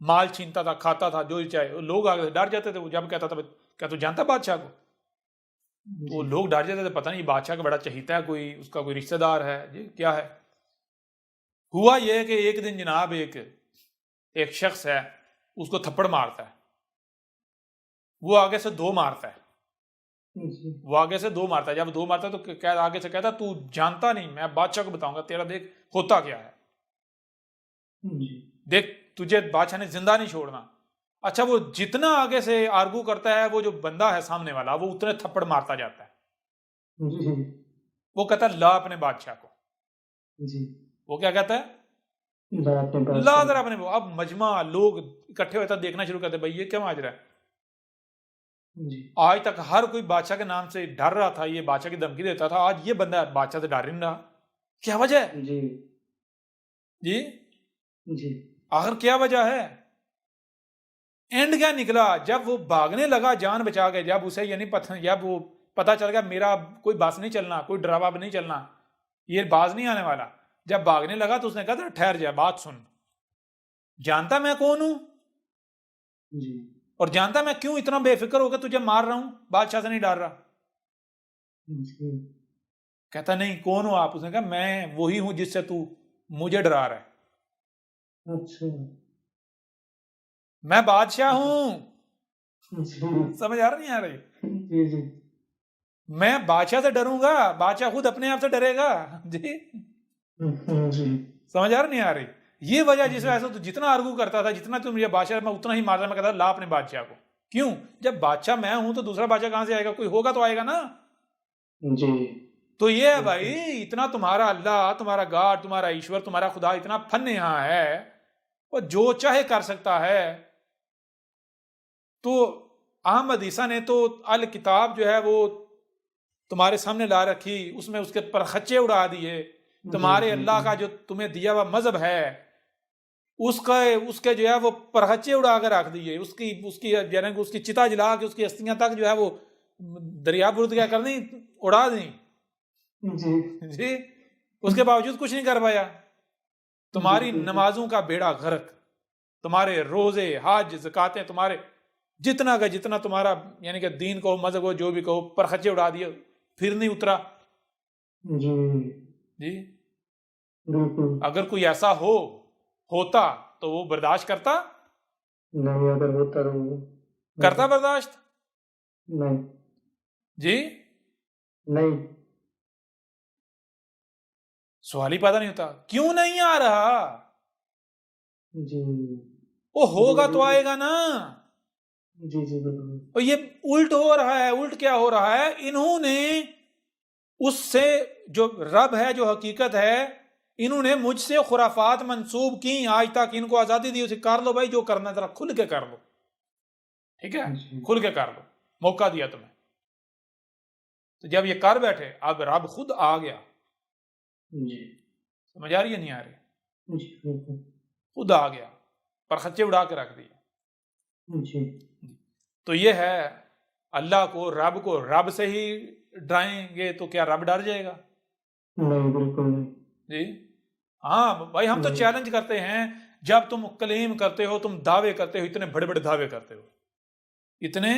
माल छीनता था, खाता था जो चाहे, लोग आगे से डर जाते थे। वो जब कहता था क्या तू जानता बादशाह को, तो वो लोग डर जाते थे, पता नहीं बादशाह का बड़ा चहीता है, कोई उसका कोई रिश्तेदार है, ये क्या है। हुआ ये कि एक दिन जनाब एक शख्स है, उसको थप्पड़ मारता है। वो आगे से 2 मारता है। वो आगे से 2 मारता है। जब 2 मारता है तो आगे से कहता तू जानता नहीं, मैं बादशाह को बताऊंगा तेरा, देख होता क्या है, देख तुझे बादशाह ने जिंदा नहीं छोड़ना। अच्छा, वो जितना आगे से आर्गू करता है, वो जो बंदा है सामने वाला, वो उतने थप्पड़ मारता जाता है। वो कहता है ला अपने बादशाह को। वो क्या कहता है? ला जरा अपने। अब मजमा लोग इकट्ठे होता देखना शुरू करते, भाई ये क्या माजरा है। आज तक हर कोई बादशाह के नाम से डर रहा था, ये बादशाह की धमकी देता था, आज ये बंदा बादशाह से डर ही नहीं रहा। क्या वजह है? जी जी आखिर क्या वजह है? एंड क्या निकला? जब वो भागने लगा जान बचा के, जब उसे यानी जब वो पता चल गया मेरा कोई बस नहीं चलना, कोई डरावा नहीं चलना, ये बाज नहीं आने वाला, जब भागने लगा तो उसने कहा था ठहर जा, बात सुन, जानता मैं कौन हूं और जानता मैं क्यों इतना बेफिक्र होकर तुझे मार रहा हूं, बादशाह से नहीं डर रहा। जी। कहता नहीं, कौन हो आप? उसने कहा मैं वही हूं जिससे तू मुझे डरा रहा है। अच्छा। मैं बादशाह हूं। जी। समझ आ रहा नहीं आ रही? जी, जी। मैं बादशाह से डरूंगा, बादशाह खुद अपने आप से डरेगा। जी। जी। समझ आ रहा नहीं आ रही? ये वजह जिस जी। वजह से तू जितना आर्गू करता था, जितना तुम ये बादशाह, मैं उतना ही मारता, मैं कहता ला अपने बादशाह को। क्यों? जब बादशाह मैं हूं तो दूसरा बादशाह कहां से आएगा? कोई होगा तो आएगा ना। जी। तो ये है भाई, बिल्कुल। इतना तुम्हारा अल्लाह, तुम्हारा गॉड, तुम्हारा ईश्वर, तुम्हारा खुदा इतना फन यहाँ है, वो जो चाहे कर सकता है। तो अहमद ईसा ने तो अल किताब जो है वो तुम्हारे सामने ला रखी, उसमें उसके पर खच्चे उड़ा दिए। जी, तुम्हारे जी, अल्लाह जी। का जो तुम्हें दिया हुआ मजहब है, उसका उसके जो है वो परखच्चे उड़ा कर रख दिए। उसकी उसकी यानी कि उसकी चिता जला के उसकी अस्थियां तक जो है वो दरिया बुर्द क्या कर दी, उड़ा दी। जी। जी। उसके बावजूद कुछ नहीं कर पाया। तुम्हारी बिल्कुल, बिल्कुल। नमाजों का बेड़ा गर्क, तुम्हारे रोजे हज ज़कातें, तुम्हारे जितना का जितना तुम्हारा यानी कि दीन को मजहब को जो भी कहो, परखच्चे उड़ा दिए, फिर नहीं उतरा। जी। जी। बिल्कुल। अगर कोई ऐसा होता तो वो बर्दाश्त करता? नहीं, अगर होता तो करता नहीं। बर्दाश्त? नहीं। जी। नहीं। सवाल ही पैदा नहीं होता, क्यों नहीं आ रहा? जी। वो जो होगा तो वजूद। आएगा ना। जी, जी, बिल्कुल। और ये उल्ट हो रहा है। उल्ट क्या हो रहा है? इन्होंने उससे, जो रब है, जो हकीकत है, इन्होंने मुझसे खुराफात मंसूब की। आज तक इनको आजादी दी, उसे कर लो भाई, जो करना जरा खुल के कर लो। ठीक है, जी। खुल के कर लो, मौका दिया तुम्हें। तो जब ये कर बैठे, अब रब खुद आ गया। जी। समझ आ रही है नहीं आ रही? जी, बिल्कुल। खुद आ गया, पर खच्चे उड़ा के रख दिए। जी। तो ये है, अल्लाह को, रब को रब से ही डराएंगे तो क्या रब डर जाएगा? नहीं, बिल्कुल नहीं। जी। हाँ भाई, हम तो नहीं। चैलेंज करते हैं। जब तुम क्लेम करते हो, तुम दावे करते हो, इतने बड़े बड़े दावे करते हो, इतने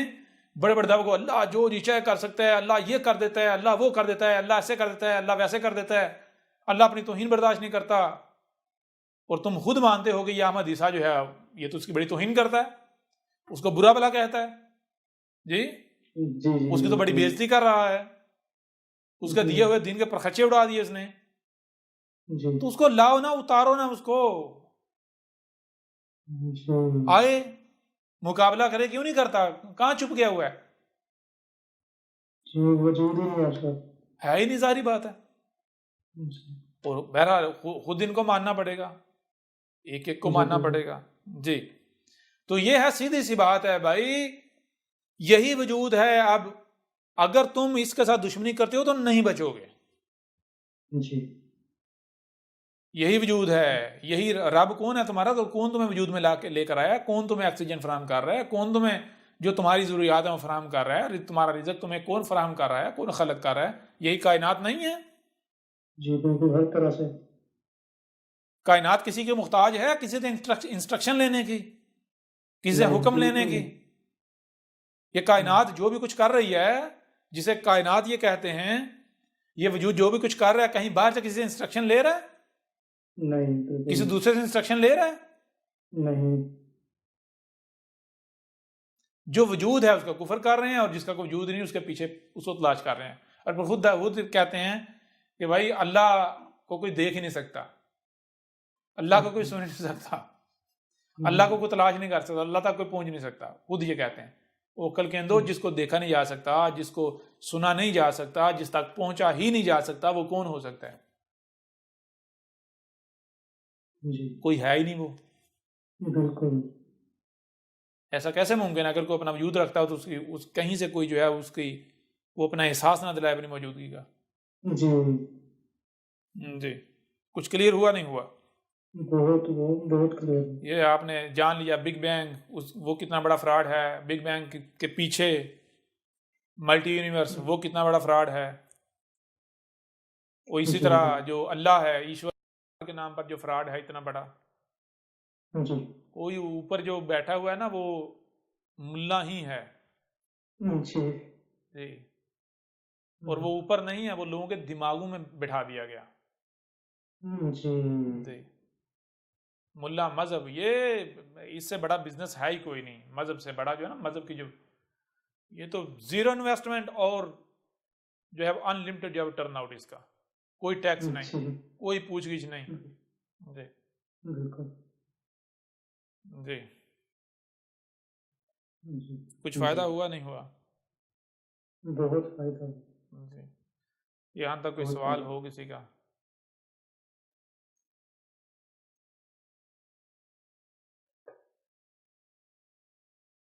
बड़े बड़े दावे को, अल्लाह जो जी चाहे कर सकता है, अल्लाह ये कर देता है, अल्लाह वो कर देता है, अल्लाह ऐसे कर देता है, अल्लाह वैसे कर देता है, अल्लाह अपनी तौहीन बर्दाश्त नहीं करता। और तुम खुद मानते हो कि ये अहमद ईसा जो है ये तो उसकी बड़ी तौहीन करता है, उसको बुरा भला कहता है। जी। जी, जी, उसकी तो बड़ी बिल्कुल। बेइज्जती कर रहा है, उसके जी। दिए हुए दीन के परखच्चे उड़ा दिए उसने। जी। तो उसको लाओ ना, उतारो ना उसको, जी। आए मुकाबला करे। क्यों नहीं करता? कहां छुप गया हुआ है? जी, वजूद ही नहीं आता। है ही नहीं, सारी बात है। जी। और बहरहाल खुद इनको मानना पड़ेगा, एक एक को जी, मानना बिल्कुल। पड़ेगा। जी। तो ये है, सीधी सी बात है भाई, यही वजूद है। अब अगर तुम इसके साथ दुश्मनी करते हो तो नहीं बचोगे। जी। यही वजूद है, यही रब कौन है तुम्हारा? तो कौन तुम्हें वजूद में ला के लेकर आया? कौन तुम्हें ऑक्सीजन फराहम कर रहा है? कौन तुम्हें जो तुम्हारी जरूरियात है वो फराहम कर रहा है? तुम्हारा रिजक तुम्हें कौन फराहम कर रहा है? कौन खलक कर रहा है? यही कायनात नहीं है? जी, बिल्कुल, हर तरह से। कायनात किसी के मुख्ताज है किसी से इंस्ट्रक्शन लेने की, किसी से नहीं, हुक्म लेने बिल्कुल की? नहीं। ये कायनात जो भी कुछ कर रही है, जिसे कायनात ये कहते हैं, ये वजूद जो भी कुछ कर रहा है, कहीं बाहर से किसी से इंस्ट्रक्शन ले रहा है? नहीं, बिल्कुल किसी नहीं। दूसरे से इंस्ट्रक्शन ले रहा है? नहीं। जो वजूद है उसका कुफर कर रहे हैं, और जिसका कोई वजूद नहीं उसके पीछे उसको तलाश कर रहे हैं। और फिर खुद कहते हैं कि भाई अल्लाह को कोई देख ही नहीं सकता, अल्लाह को कोई सुन नहीं सकता, अल्लाह को जी। कोई तलाश नहीं कर सकता, अल्लाह तक कोई पहुंच नहीं सकता। खुद ये कहते हैं, वो कल के अंदर जिसको देखा नहीं जा सकता, जिसको सुना नहीं जा सकता, जिस तक पहुंचा ही नहीं जा सकता, वो कौन हो सकता है? जी। कोई है ही नहीं वो। बिल्कुल। ऐसा कैसे मुमकिन है? अगर कोई अपना वजूद रखता हो तो उसकी उस कहीं से कोई जो है उसकी वो अपना एहसास ना दिलाए अपनी मौजूदगी का। जी। जी। कुछ क्लियर हुआ नहीं हुआ? बहुत बहुत बहुत क्लियर। ये आपने जान लिया बिग बैंग, उस वो कितना बड़ा फ्रॉड है। बिग बैंग के पीछे मल्टी यूनिवर्स, वो कितना बड़ा फ्रॉड है। वो इसी जी। तरह जो अल्लाह है, ईश्वर के नाम पर जो फ्रॉड है इतना बड़ा, जी। कोई ऊपर जो बैठा हुआ है ना, वो मुल्ला ही है। जी। जी। और वो ऊपर नहीं है, वो लोगों के दिमागों में बिठा दिया गया। जी जी। मुल्ला मजहब, ये इससे बड़ा बिजनेस है ही कोई नहीं। मजहब से बड़ा जो है ना, मजहब की जो, ये तो जीरो इन्वेस्टमेंट और जो है अनलिमिटेड जो है टर्न आउट इसका, कोई टैक्स नहीं, जी कोई पूछगिछ नहीं। जी। बिल्कुल जी। जी कुछ जी फायदा हुआ नहीं हुआ? बहुत फायदा जी। यहाँ तक कोई बहुत सवाल फायदा। हो किसी का?